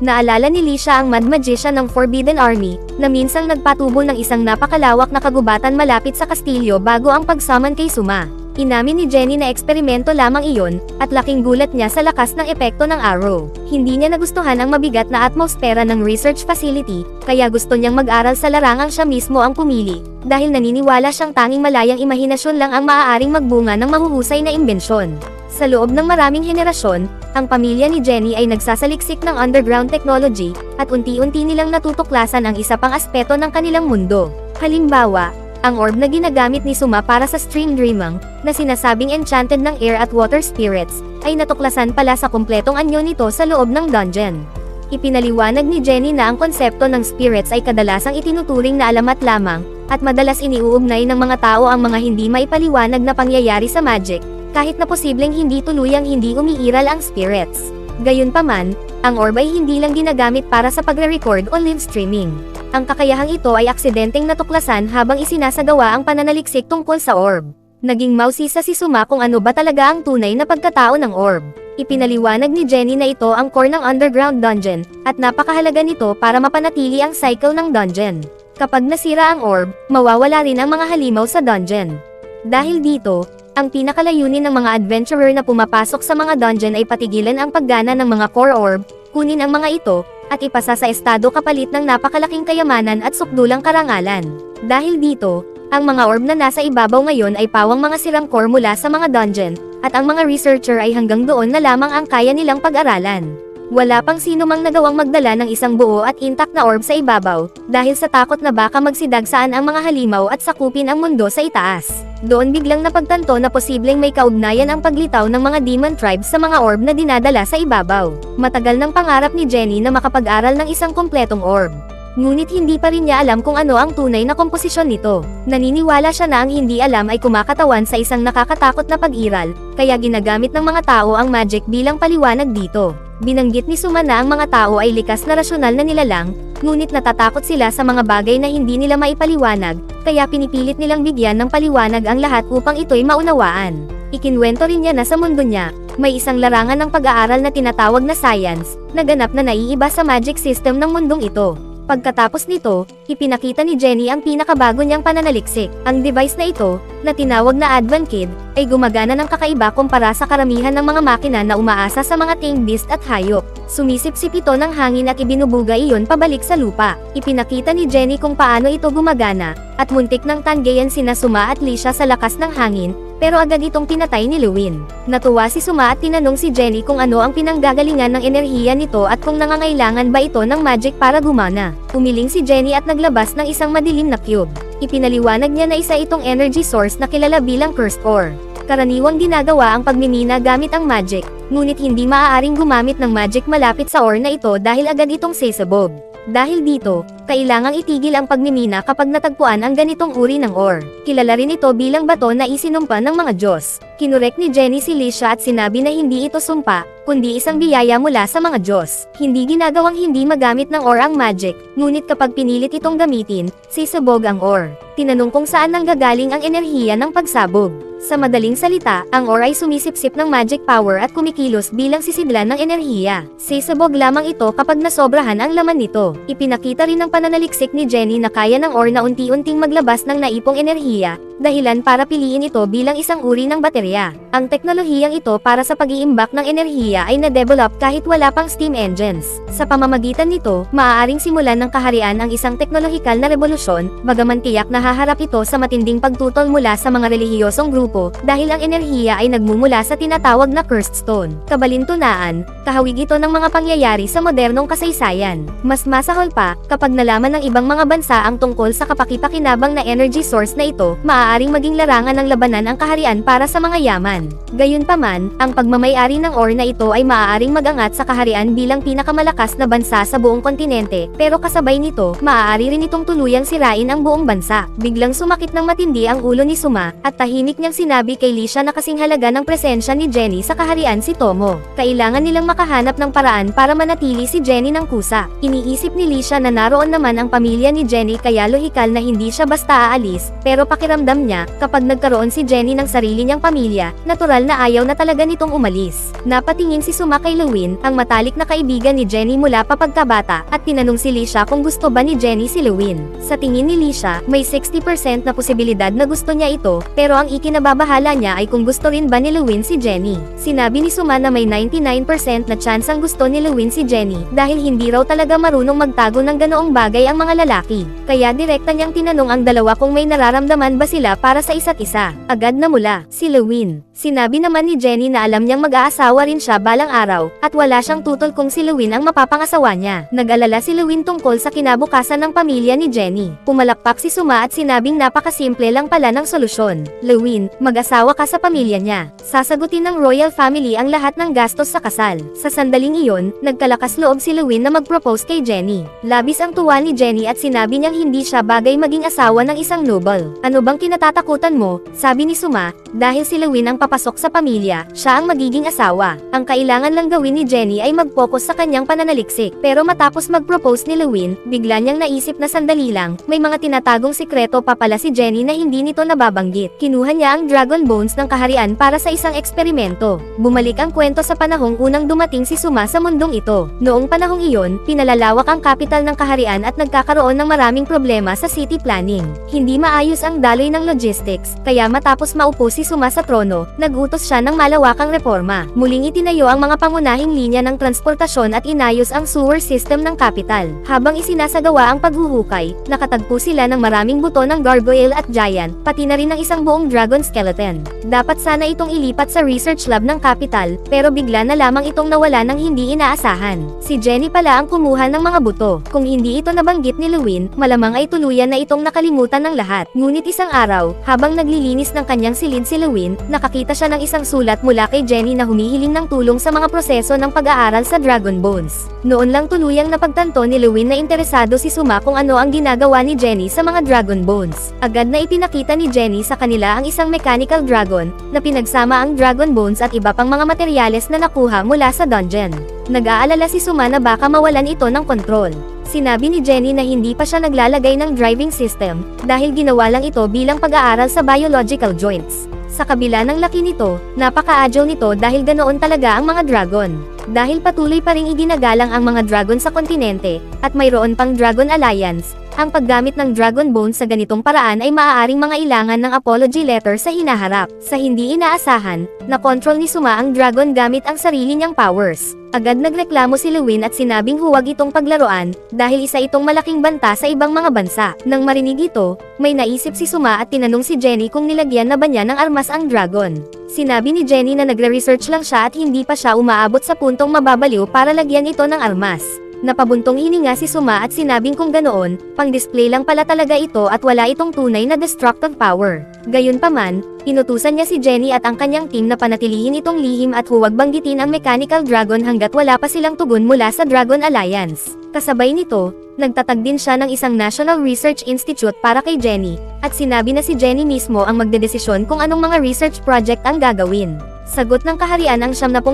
Naalala ni Lisha ang Mad Magician ng Forbidden Army, na minsang nagpatubo ng isang napakalawak na kagubatan malapit sa kastilyo bago ang pagsaman kay Suma. Inamin ni Jenny na eksperimento lamang iyon, at laking gulat niya sa lakas ng epekto ng arrow. Hindi niya nagustuhan ang mabigat na atmosfera ng research facility, kaya gusto niyang mag-aral sa larangang siya mismo ang pumili, dahil naniniwala siyang tanging malayang imahinasyon lang ang maaaring magbunga ng mahuhusay na imbensyon. Sa loob ng maraming henerasyon, ang pamilya ni Jenny ay nagsasaliksik ng underground technology, at unti-unti nilang natutuklasan ang isa pang aspeto ng kanilang mundo. Halimbawa, ang orb na ginagamit ni Suma para sa Stream Dreaming, na sinasabing enchanted ng air at water spirits, ay natuklasan pala sa kumpletong anyo nito sa loob ng dungeon. Ipinaliwanag ni Jenny na ang konsepto ng spirits ay kadalasang itinuturing na alamat lamang, at madalas iniuugnay ng mga tao ang mga hindi maipaliwanag na pangyayari sa magic, kahit na posibleng hindi tuluyang hindi umiiral ang spirits. Gayunpaman, ang orb ay hindi lang ginagamit para sa pagre-record o live streaming. Ang kakayahang ito ay aksidenteng natuklasan habang isinasagawa ang pananaliksik tungkol sa orb. Naging mausisa si Suma kung ano ba talaga ang tunay na pagkatao ng orb. Ipinaliwanag ni Jenny na ito ang core ng underground dungeon, at napakahalaga nito para mapanatili ang cycle ng dungeon. Kapag nasira ang orb, mawawala rin ang mga halimaw sa dungeon. Dahil dito, ang pinakalayunin ng mga adventurer na pumapasok sa mga dungeon ay patigilan ang paggana ng mga core orb, kunin ang mga ito, at ipasa sa estado kapalit ng napakalaking kayamanan at sukdulang karangalan. Dahil dito, ang mga orb na nasa ibabaw ngayon ay pawang mga sirang core mula sa mga dungeon, at ang mga researcher ay hanggang doon na lamang ang kaya nilang pag-aralan. Wala pang sino mang nagawang magdala ng isang buo at intact na orb sa ibabaw, dahil sa takot na baka magsidagsaan ang mga halimaw at sakupin ang mundo sa itaas. Doon biglang napagtanto na posibleng may kaugnayan ang paglitaw ng mga demon tribes sa mga orb na dinadala sa ibabaw. Matagal ng pangarap ni Jenny na makapag-aral ng isang kumpletong orb. Ngunit hindi pa rin niya alam kung ano ang tunay na komposisyon nito. Naniniwala siya na ang hindi alam ay kumakatawan sa isang nakakatakot na pag-iral, kaya ginagamit ng mga tao ang magic bilang paliwanag dito. Binanggit ni Suma na ang mga tao ay likas na rasyonal na nilalang, ngunit natatakot sila sa mga bagay na hindi nila maipaliwanag, kaya pinipilit nilang bigyan ng paliwanag ang lahat upang ito'y maunawaan. Ikinwento rin niya na sa mundo niya, may isang larangan ng pag-aaral na tinatawag na science, na ganap na naiiba sa magic system ng mundong ito. Pagkatapos nito, ipinakita ni Jenny ang pinakabago niyang pananaliksik. Ang device na ito, na tinawag na Advan Kid, ay gumagana ng kakaiba kumpara sa karamihan ng mga makina na umaasa sa mga tame beast at hayop. Sumisipsip ito ng hangin at ibinubuga iyon pabalik sa lupa. Ipinakita ni Jenny kung paano ito gumagana, at muntik ng tanggayan sina Suma at Lisha sa lakas ng hangin, pero agad itong pinatay ni Lewin. Natuwa si Suma at tinanong si Jenny kung ano ang pinanggagalingan ng enerhiya nito at kung nangangailangan ba ito ng magic para gumana. Umiling si Jenny at naglabas ng isang madilim na cube. Ipinaliwanag niya na isa itong energy source na kilala bilang cursed ore. Karaniwang ginagawa ang pagmimina gamit ang magic, ngunit hindi maaaring gumamit ng magic malapit sa ore na ito dahil agad itong sasabog. Dahil dito, kailangang itigil ang pagmimina kapag natagpuan ang ganitong uri ng ore. Kilala rin ito bilang bato na isinumpa ng mga Diyos. Kinurek ni Jenny si Lisha at sinabi na hindi ito sumpa, kundi isang biyaya mula sa mga Diyos. Hindi ginagawang hindi magamit ng ore ang magic, ngunit kapag pinilit itong gamitin, sisabog ang ore. Tinanong kung saan nanggagaling ang enerhiya ng pagsabog. Sa madaling salita, ang ore ay sumisipsip ng magic power at kumikilos bilang sisidlan ng enerhiya. Sisabog lamang ito kapag nasobrahan ang laman nito. Ipinakita rin ng pananaliksik ni Jenny na kaya ng ore na unti-unting maglabas ng naipong enerhiya, dahilan para piliin ito bilang isang uri ng baterya. Ang teknolohiyang ito para sa pag-iimbak ng enerhiya ay na-develop kahit wala pang steam engines. Sa pamamagitan nito, maaaring simulan ng kaharian ang isang teknolohikal na revolusyon, bagaman tiyak na haharap ito sa matinding pagtutol mula sa mga relihiyosong grupo, dahil ang enerhiya ay nagmumula sa tinatawag na cursed stone. Kabalintunaan, kahawig ito ng mga pangyayari sa modernong kasaysayan. Mas masahol pa, kapag nalaman ng ibang mga bansa ang tungkol sa kapaki-pakinabang na energy source na ito, maaaring maging larangan ng labanan ang kaharian para sa mga yaman. Gayunpaman, ang pagmamay-ari ng ore na ito ay maaaring mag-angat sa kaharian bilang pinakamalakas na bansa sa buong kontinente, pero kasabay nito, maaari rin itong tuluyang sirain ang buong bansa. Biglang sumakit ng matindi ang ulo ni Suma, at tahimik niyang sinabi kay Lisha na kasing halaga ng presensya ni Jenny sa kaharian si Tomo. Kailangan nilang makahanap ng paraan para manatili si Jenny ng kusa. Iniisip ni Lisha na naroon naman ang pamilya ni Jenny kaya lohikal na hindi siya basta aalis, pero pakiramdam niya, kapag nagkaroon si Jenny ng sarili niyang pamilya, natural na ayaw na talaga nitong umalis. Napatingin si Suma kay Lewin, ang matalik na kaibigan ni Jenny mula pa pagkabata, at tinanong si Lisha kung gusto ba ni Jenny si Lewin. Sa tingin ni Lisha, may 60% na posibilidad na gusto niya ito, pero ang ikinababahala niya ay kung gusto rin ba ni Lewin si Jenny. Sinabi ni Suma na may 99% na chance ang gusto ni Lewin si Jenny, dahil hindi raw talaga marunong magtago ng ganoong bagay ang mga lalaki. Kaya direkta niyang tinanong ang dalawa kung may nararamdaman ba sila para sa isa't isa. Agad na mula, si Lewin. Sinabi naman ni Jenny na alam niyang mag-aasawa rin siya balang araw, at wala siyang tutol kung si Lewin ang mapapangasawa niya. Nag-alala si Lewin tungkol sa kinabukasan ng pamilya ni Jenny. Pumalakpak si Suma at sinabing napakasimple lang pala ng solusyon. Lewin, mag-asawa ka sa pamilya niya. Sasagutin ng royal family ang lahat ng gastos sa kasal. Sa sandaling iyon, nagkalakas loob si Lewin na mag-propose kay Jenny. Labis ang tuwa ni Jenny at sinabi niyang hindi siya bagay maging asawa ng isang noble. Ano bang kinatatakutan mo? Sabi ni Suma, dahil si Lewin ang papasok sa pamilya, siya ang magiging asawa. Ang kailangan lang gawin ni Jenny ay mag-focus sa kanyang pananaliksik. Pero matapos mag-propose ni Lewin, bigla niyang naisip na sandali lang, may mga tinatagong sikreto pa pala si Jenny na hindi nito nababanggit. Kinuha niya ang Dragon Bones ng kaharian para sa isang eksperimento. Bumalik ang kwento sa panahong unang dumating si Suma sa mundong ito. Noong panahong iyon, pinalalawak ang kapital ng kaharian at nagkakaroon ng maraming problema sa city planning. Hindi maayos ang daloy ng logistics, kaya matapos maupo si Suma sa trono, nagutos siya ng malawakang reforma. Muling itinayo ang mga pangunahing linya ng transportasyon at inayos ang sewer system ng kapital. Habang isinasagawa ang paghuhukay, nakatagpo sila ng maraming buto ng gargoyle at giant, pati na rin ng isang buong dragon skeleton. Dapat sana itong ilipat sa research lab ng kapital, pero bigla na lamang itong nawala ng hindi inaasahan. Si Jenny pala ang kumuha ng mga buto. Kung hindi ito nabanggit ni Lewin, malamang ay tuluyan na itong nakalimutan ng lahat. Ngunit isang araw, habang naglilinis ng kanyang silid si Lewin, nakakita siya ng isang sulat mula kay Jenny na humihiling ng tulong sa mga proseso ng pag-aaral sa Dragon Bones. Noon lang tuluyang napagtanto ni Lewin na interesado si Suma kung ano ang ginagawa ni Jenny sa mga Dragon Bones. Agad na ipinakita ni Jenny sa kanila ang isang mechanical dragon, na pinagsama ang Dragon Bones at iba pang mga materyales na nakuha mula sa dungeon. Nag-aalala si Suma na baka mawalan ito ng kontrol. Sinabi ni Jenny na hindi pa siya naglalagay ng driving system, dahil ginawa lang ito bilang pag-aaral sa biological joints. Sa kabila ng laki nito, napaka-agile nito dahil ganoon talaga ang mga dragon. Dahil patuloy pa ring iginagalang ang mga dragon sa kontinente, at mayroon pang Dragon Alliance, ang paggamit ng Dragon Bones sa ganitong paraan ay maaaring mga ilangan ng apology letter sa hinaharap. Sa hindi inaasahan, na-control ni Suma ang dragon gamit ang sarili niyang powers. Agad nagreklamo si Lewin at sinabing huwag itong paglaruan, dahil isa itong malaking banta sa ibang mga bansa. Nang marinig ito, may naisip si Suma at tinanong si Jenny kung nilagyan na ba niya ng armas ang dragon. Sinabi ni Jenny na nagre-research lang siya at hindi pa siya umaabot sa puntong mababaliw para lagyan ito ng armas. Napabuntong hininga si Suma at sinabing kung ganoon, pang-display lang pala talaga ito at wala itong tunay na destructive power. Gayunpaman, inutusan niya si Jenny at ang kanyang team na panatilihin itong lihim at huwag banggitin ang mechanical dragon hanggat wala pa silang tugon mula sa Dragon Alliance. Kasabay nito, nagtatag din siya ng isang National Research Institute para kay Jenny, at sinabi na si Jenny mismo ang magdedesisyon kung anong mga research project ang gagawin. Sagot ng kaharian ang 70%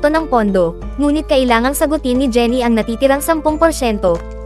ng pondo, ngunit kailangang sagutin ni Jenny ang natitirang 10%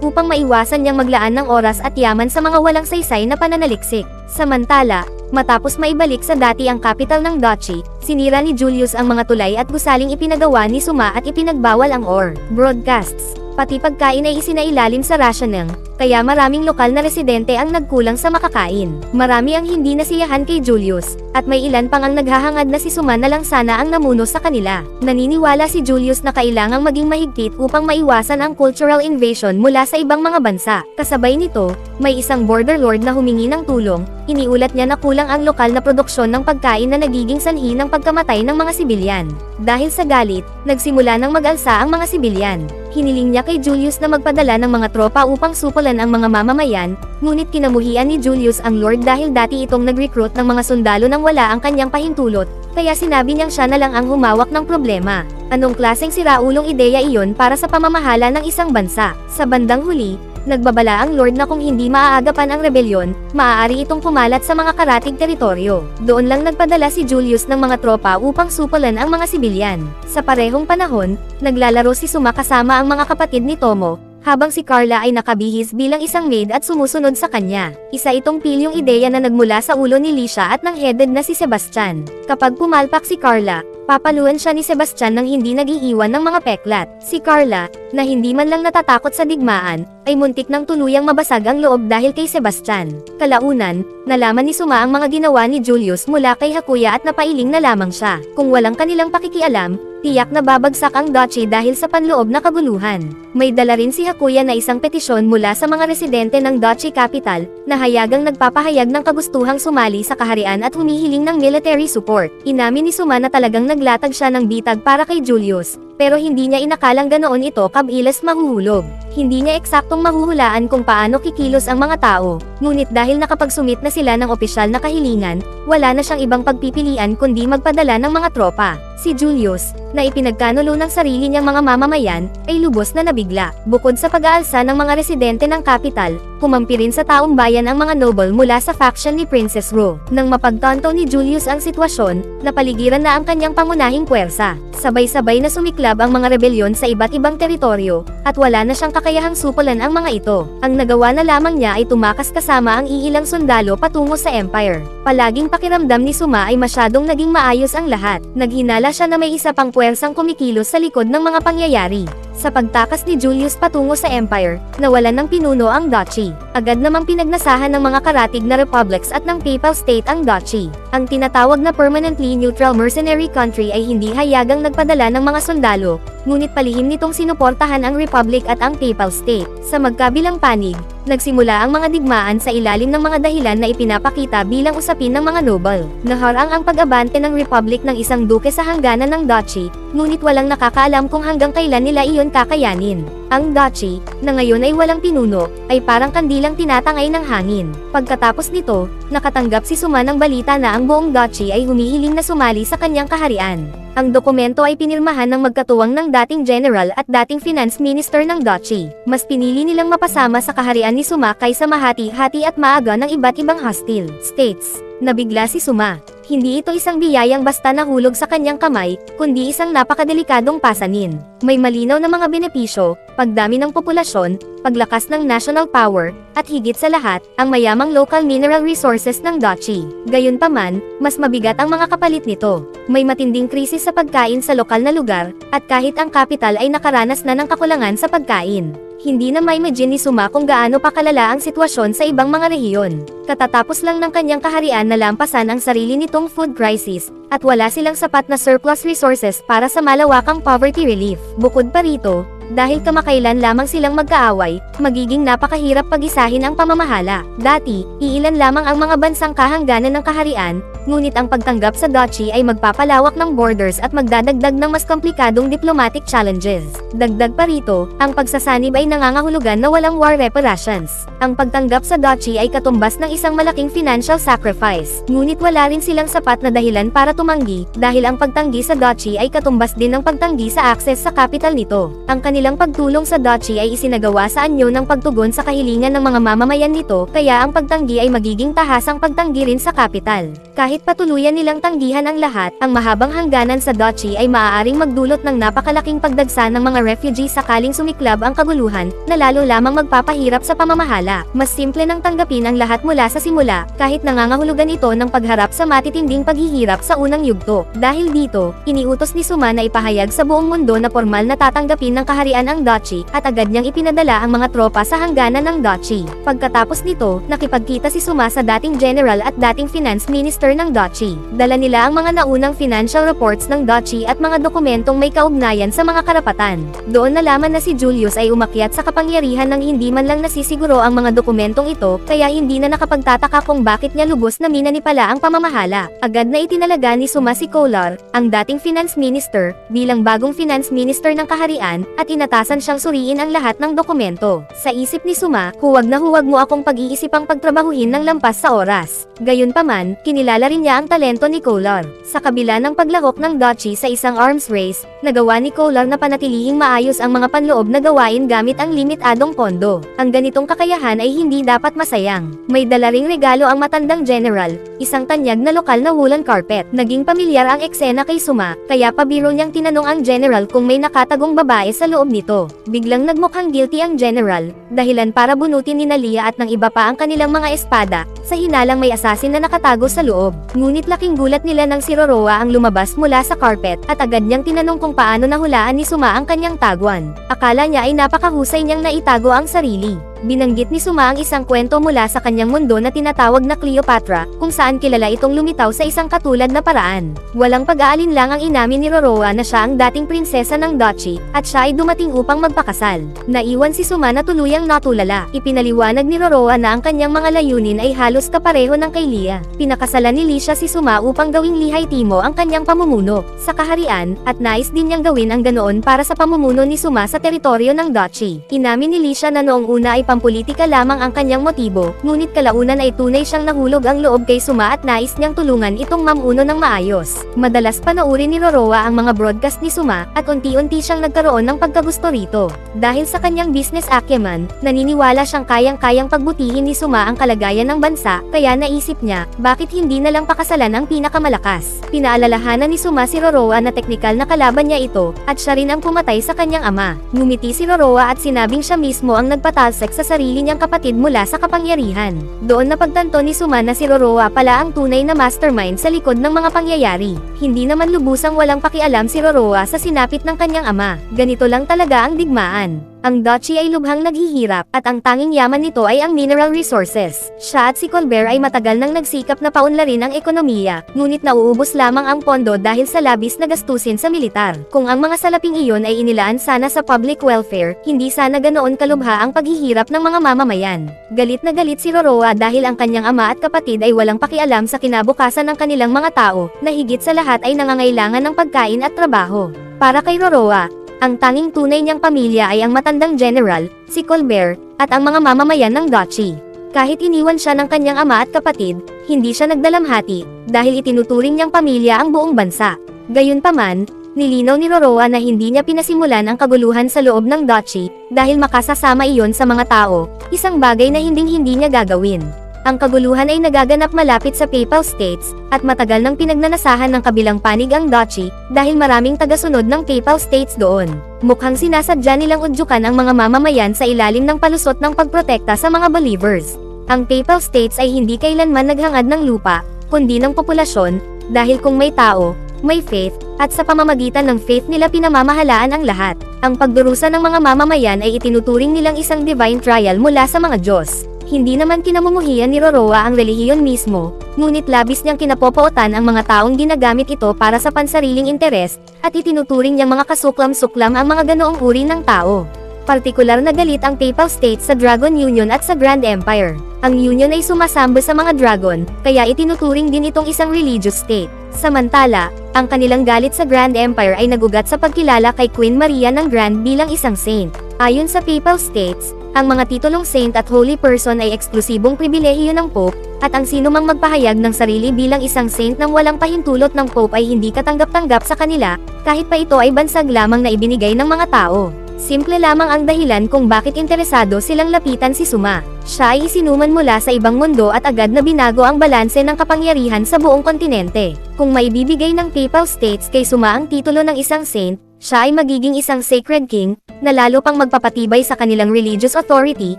upang maiwasan niyang maglaan ng oras at yaman sa mga walang saysay na pananaliksik. Samantala, matapos maibalik sa dati ang capital ng duchy, sinira ni Julius ang mga tulay at gusaling ipinagawa ni Suma at ipinagbawal ang ore broadcasts. Pati pagkain ay isinailalim sa rationing, kaya maraming lokal na residente ang nagkulang sa makakain. Marami ang hindi nasiyahan kay Julius, at may ilan pang ang naghahangad na si Suma na lang sana ang namuno sa kanila. Naniniwala si Julius na kailangang maging mahigpit upang maiwasan ang cultural invasion mula sa ibang mga bansa. Kasabay nito, may isang border lord na humingi ng tulong. Iniulat niya na kulang ang lokal na produksyon ng pagkain na nagiging sanhi ng pagkamatay ng mga sibilyan. Dahil sa galit, nagsimula ng mag-alsa ang mga sibilyan. Hiniling niya kay Julius na magpadala ng mga tropa upang supol susupalan ang mga mamamayan, ngunit kinamuhian ni Julius ang Lord dahil dati itong nag-recruit ng mga sundalo nang wala ang kanyang pahintulot, kaya sinabi niyang siya na lang ang humawak ng problema. Anong klaseng siraulong ideya iyon para sa pamamahala ng isang bansa? Sa bandang huli, nagbabala ang Lord na kung hindi maaagapan ang rebelyon, maaari itong kumalat sa mga karatig teritoryo. Doon lang nagpadala si Julius ng mga tropa upang supalan ang mga sibilyan. Sa parehong panahon, naglalaro si Suma kasama ang mga kapatid ni Tomo, habang si Carla ay nakabihis bilang isang maid at sumusunod sa kanya. Isa itong pilyong ideya na nagmula sa ulo ni Lisha at ng headed na si Sebastian. Kapag pumalpak si Carla, papaluan siya ni Sebastian nang hindi nag-iiwan ng mga peklat. Si Carla, na hindi man lang natatakot sa digmaan, ay muntik nang tuluyang mabasag ang loob dahil kay Sebastian. Kalaunan, nalaman ni Suma ang mga ginawa ni Julius mula kay Hakuya at napailing na lamang siya. Kung walang kanilang pakikialam, tiyak na babagsak ang duchy dahil sa panloob na kaguluhan. May dala rin si Hakuya na isang petisyon mula sa mga residente ng duchy capital, na hayagang nagpapahayag ng kagustuhang sumali sa kaharian at humihiling ng military support. Inamin ni Suma na talagang naglatag siya ng bitag para kay Julius, pero hindi niya inakalang ganoon ito kabilas mahuhulog. Hindi niya eksaktong mahuhulaan kung paano kikilos ang mga tao, ngunit dahil nakapagsumit na sila ng opisyal na kahilingan, wala na siyang ibang pagpipilian kundi magpadala ng mga tropa. Si Julius, na ipinagkanulo ng sarili niyang mga mamamayan, ay lubos na nabigla. Bukod sa pag-aalsa ng mga residente ng kapital, kumampi rin sa taong bayan ang mga noble mula sa faction ni Princess Ro. Nang mapagtanto ni Julius ang sitwasyon, napaligiran na ang kanyang pangunahing puwersa. Sabay-sabay na sumiklab ang mga rebelyon sa iba't ibang teritoryo, at wala na siyang kakayahang supulan ang mga ito. Ang nagawa na lamang niya ay tumakas kasama ang iilang sundalo patungo sa Empire. Palaging pakiramdam ni Suma ay masyadong naging maayos ang lahat. Naghinala siya na may isa pang puwersang kumikilos sa likod ng mga pangyayari. Sa pagtakas ni Julius patungo sa Empire, nawalan ng pinuno ang duchy. Agad namang pinagnasahan ng mga karatig na republics at ng papal state ang duchy. Ang tinatawag na permanently neutral mercenary country ay hindi hayagang nagpadala ng mga sundalo, ngunit palihim nitong sinuportahan ang republic at ang papal state. Sa magkabilang panig, nagsimula ang mga digmaan sa ilalim ng mga dahilan na ipinapakita bilang usapin ng mga noble. Naharang ang pag-abante ng republic ng isang duke sa hangganan ng duchy, ngunit walang nakakaalam kung hanggang kailan nila iyon kakayanin. Ang duchy, na ngayon ay walang pinuno, ay parang kandilang tinatangay ng hangin. Pagkatapos nito, nakatanggap si Suma ng balita na ang buong duchy ay humihiling na sumali sa kanyang kaharian. Ang dokumento ay pinirmahan ng magkatuwang ng dating general at dating finance minister ng duchy. Mas pinili nilang mapasama sa kaharian ni Suma kaysa mahati-hati at maaga ng iba't ibang hostile states. Nabigla si Suma. Hindi ito isang biyayang basta nahulog sa kanyang kamay, kundi isang napakadelikadong pasanin. May malinaw na mga benepisyo, pagdami ng populasyon, paglakas ng national power, at higit sa lahat, ang mayamang local mineral resources ng duchy. Gayunpaman, mas mabigat ang mga kapalit nito. May matinding krisis sa pagkain sa lokal na lugar, at kahit ang kapital ay nakaranas na ng kakulangan sa pagkain. Hindi na ma-imagine ni Suma kung gaano pa kalala ang sitwasyon sa ibang mga rehiyon. Katatapos lang ng kanyang kaharian na lampasan ang sarili nitong food crisis, at wala silang sapat na surplus resources para sa malawakang poverty relief. Bukod pa rito, dahil kamakailan lamang silang magkaaway, magiging napakahirap pag-isahin ang pamamahala. Dati, iilan lamang ang mga bansang kahangganan ng kaharian, ngunit ang pagtanggap sa duchy ay magpapalawak ng borders at magdadagdag ng mas komplikadong diplomatic challenges. Dagdag pa rito, ang pagsasanib ay nangangahulugan na walang war reparations. Ang pagtanggap sa duchy ay katumbas ng isang malaking financial sacrifice, ngunit wala rin silang sapat na dahilan para tumanggi, dahil ang pagtanggi sa duchy ay katumbas din ng pagtanggi sa access sa capital nito. Ang kanilang pagtulong sa duchy ay isinagawa sa anyo ng pagtugon sa kahilingan ng mga mamamayan nito, kaya ang pagtanggi ay magiging tahasang pagtanggi rin sa capital. Kahit patuluyan nilang tanggihan ang lahat, ang mahabang hangganan sa duchy ay maaaring magdulot ng napakalaking pagdagsa ng mga refugees sakaling sumiklab ang kaguluhan, na lalo lamang magpapahirap sa pamamahala. Mas simple nang tanggapin ang lahat mula sa simula, kahit nangangahulugan ito ng pagharap sa matitinding paghihirap sa unang yugto. Dahil dito, iniutos ni Suma na ipahayag sa buong mundo na formal na tatanggapin ng kaharian ang duchy, at agad niyang ipinadala ang mga tropa sa hangganan ng duchy. Pagkatapos nito, nakipagkita si Suma sa dating general at dating finance minister ng ng Dachi. Dala nila ang mga naunang financial reports ng Dachi at mga dokumentong may kaugnayan sa mga karapatan. Doon nalaman na si Julius ay umakyat sa kapangyarihan nang hindi man lang nasisiguro ang mga dokumentong ito, kaya hindi na nakapagtataka kung bakit niya lubos na minanipala ang pamamahala. Agad na itinalaga ni Suma si Kolar, ang dating finance minister, bilang bagong finance minister ng kaharian, at inatasan siyang suriin ang lahat ng dokumento. Sa isip ni Suma, huwag na huwag mo akong pag-iisipang pagtrabahuhin ng lampas sa oras. Gayunpaman, kinilala rin niya ang talento ni Kolar. Sa kabila ng paglahok ng Dachi sa isang arms race, nagawa ni Kolar na panatilihing maayos ang mga panloob na gawain gamit ang limitadong pondo. Ang ganitong kakayahan ay hindi dapat masayang. May dala ring regalo ang matandang general, isang tanyag na lokal na woolen carpet. Naging pamilyar ang eksena kay Suma, kaya pabiro niyang tinanong ang general kung may nakatagong babae sa loob nito. Biglang nagmukhang guilty ang general, dahilan para bunutin ni Nalia at ng iba pa ang kanilang mga espada, sa hinalang may assassin na nakatago sa loob. Ngunit laking gulat nila nang si Roroa ang lumabas mula sa carpet, at agad niyang tinanong kung paano nahulaan ni Suma ang kanyang taguan. Akala niya ay napakahusay niyang naitago ang sarili. Binanggit ni Suma ang isang kwento mula sa kanyang mundo na tinatawag na Cleopatra, kung saan kilala itong lumitaw sa isang katulad na paraan. Walang pag-aalinlang ang inamin ni Roroa na siya ang dating prinsesa ng Dachi, at siya ay dumating upang magpakasal. Naiwan si Suma na tuluyang natulala. Ipinaliwanag ni Roroa na ang kanyang mga layunin ay halos kapareho ng kay Lia. Pinakasalan ni Licia si Suma upang gawing lihaytimo ang kanyang pamumuno sa kaharian, at nais din niyang gawin ang ganoon para sa pamumuno ni Suma sa teritoryo ng Dachi. Inamin ni Licia na noong una ay pampolitika lamang ang kanyang motibo, ngunit kalaunan ay tunay siyang nahulog ang loob kay Suma at nais niyang tulungan itong mamuno ng maayos. Madalas panoorin ni Roroa ang mga broadcast ni Suma, at unti-unti siyang nagkaroon ng pagkagusto rito. Dahil sa kanyang business acumen, naniniwala siyang kayang-kayang pagbutihin ni Suma ang kalagayan ng bansa, kaya naisip niya, bakit hindi na lang pakasalan ang pinakamalakas. Pinaalalahanan ni Suma si Roroa na teknikal na kalaban niya ito, at siya rin ang pumatay sa kanyang ama. Ngumiti si Roroa at sinabing siya mismo ang nagpatalsik sa sarili niyang kapatid mula sa kapangyarihan. Doon napagtanto ni Suma na si Roroa pala ang tunay na mastermind sa likod ng mga pangyayari. Hindi naman lubusang walang pakialam si Roroa sa sinapit ng kanyang ama. Ganito lang talaga ang digmaan. Ang Dachi ay lubhang naghihirap, at ang tanging yaman nito ay ang mineral resources. Siya at si Colbert ay matagal nang nagsikap na paunlarin ang ekonomiya, ngunit nauubos lamang ang pondo dahil sa labis na gastusin sa militar. Kung ang mga salaping iyon ay inilaan sana sa public welfare, hindi sana ganoon kalubha ang paghihirap ng mga mamamayan. Galit na galit si Roroa dahil ang kanyang ama at kapatid ay walang pakialam sa kinabukasan ng kanilang mga tao, na higit sa lahat ay nangangailangan ng pagkain at trabaho. Para kay Roroa, ang tanging tunay niyang pamilya ay ang matandang general, si Colbert, at ang mga mamamayan ng Dachi. Kahit iniwan siya ng kanyang ama at kapatid, hindi siya nagdalamhati, dahil itinuturing niyang pamilya ang buong bansa. Gayunpaman, nilinaw ni Roroa na hindi niya pinasimulan ang kaguluhan sa loob ng Dachi, dahil makasasama iyon sa mga tao, isang bagay na hinding-hindi niya gagawin. Ang kaguluhan ay nagaganap malapit sa Papal States, at matagal nang pinagnanasahan ng kabilang panig ang Dachi, dahil maraming tagasunod ng Papal States doon. Mukhang sinasadya nilang udyukan ang mga mamamayan sa ilalim ng palusot ng pagprotekta sa mga believers. Ang Papal States ay hindi kailanman naghangad ng lupa, kundi ng populasyon, dahil kung may tao, may faith, at sa pamamagitan ng faith nila pinamamahalaan ang lahat. Ang pagdurusa ng mga mamamayan ay itinuturing nilang isang divine trial mula sa mga Diyos. Hindi naman kinamumuhian ni Roroa ang relihiyon mismo, ngunit labis niyang kinapopootan ang mga taong ginagamit ito para sa pansariling interes, at itinuturing niyang mga kasuklam-suklam ang mga ganoong uri ng tao. Partikular na galit ang Papal States sa Dragon Union at sa Grand Empire. Ang Union ay sumasambo sa mga dragon, kaya itinuturing din itong isang religious state. Samantala, ang kanilang galit sa Grand Empire ay nagugat sa pagkilala kay Queen Maria ng Grand bilang isang saint. Ayon sa Papal States, ang mga titulong saint at holy person ay eksklusibong pribilehiyo ng Pope, at ang sinumang magpahayag ng sarili bilang isang saint nang walang pahintulot ng Pope ay hindi katanggap-tanggap sa kanila, kahit pa ito ay bansag lamang na ibinigay ng mga tao. Simple lamang ang dahilan kung bakit interesado silang lapitan si Suma. Siya ay isinuman mula sa ibang mundo at agad na binago ang balanse ng kapangyarihan sa buong kontinente. Kung maibibigay ng Papal States kay Suma ang titulo ng isang saint, siya ay magiging isang sacred king, na lalo pang magpapatibay sa kanilang religious authority,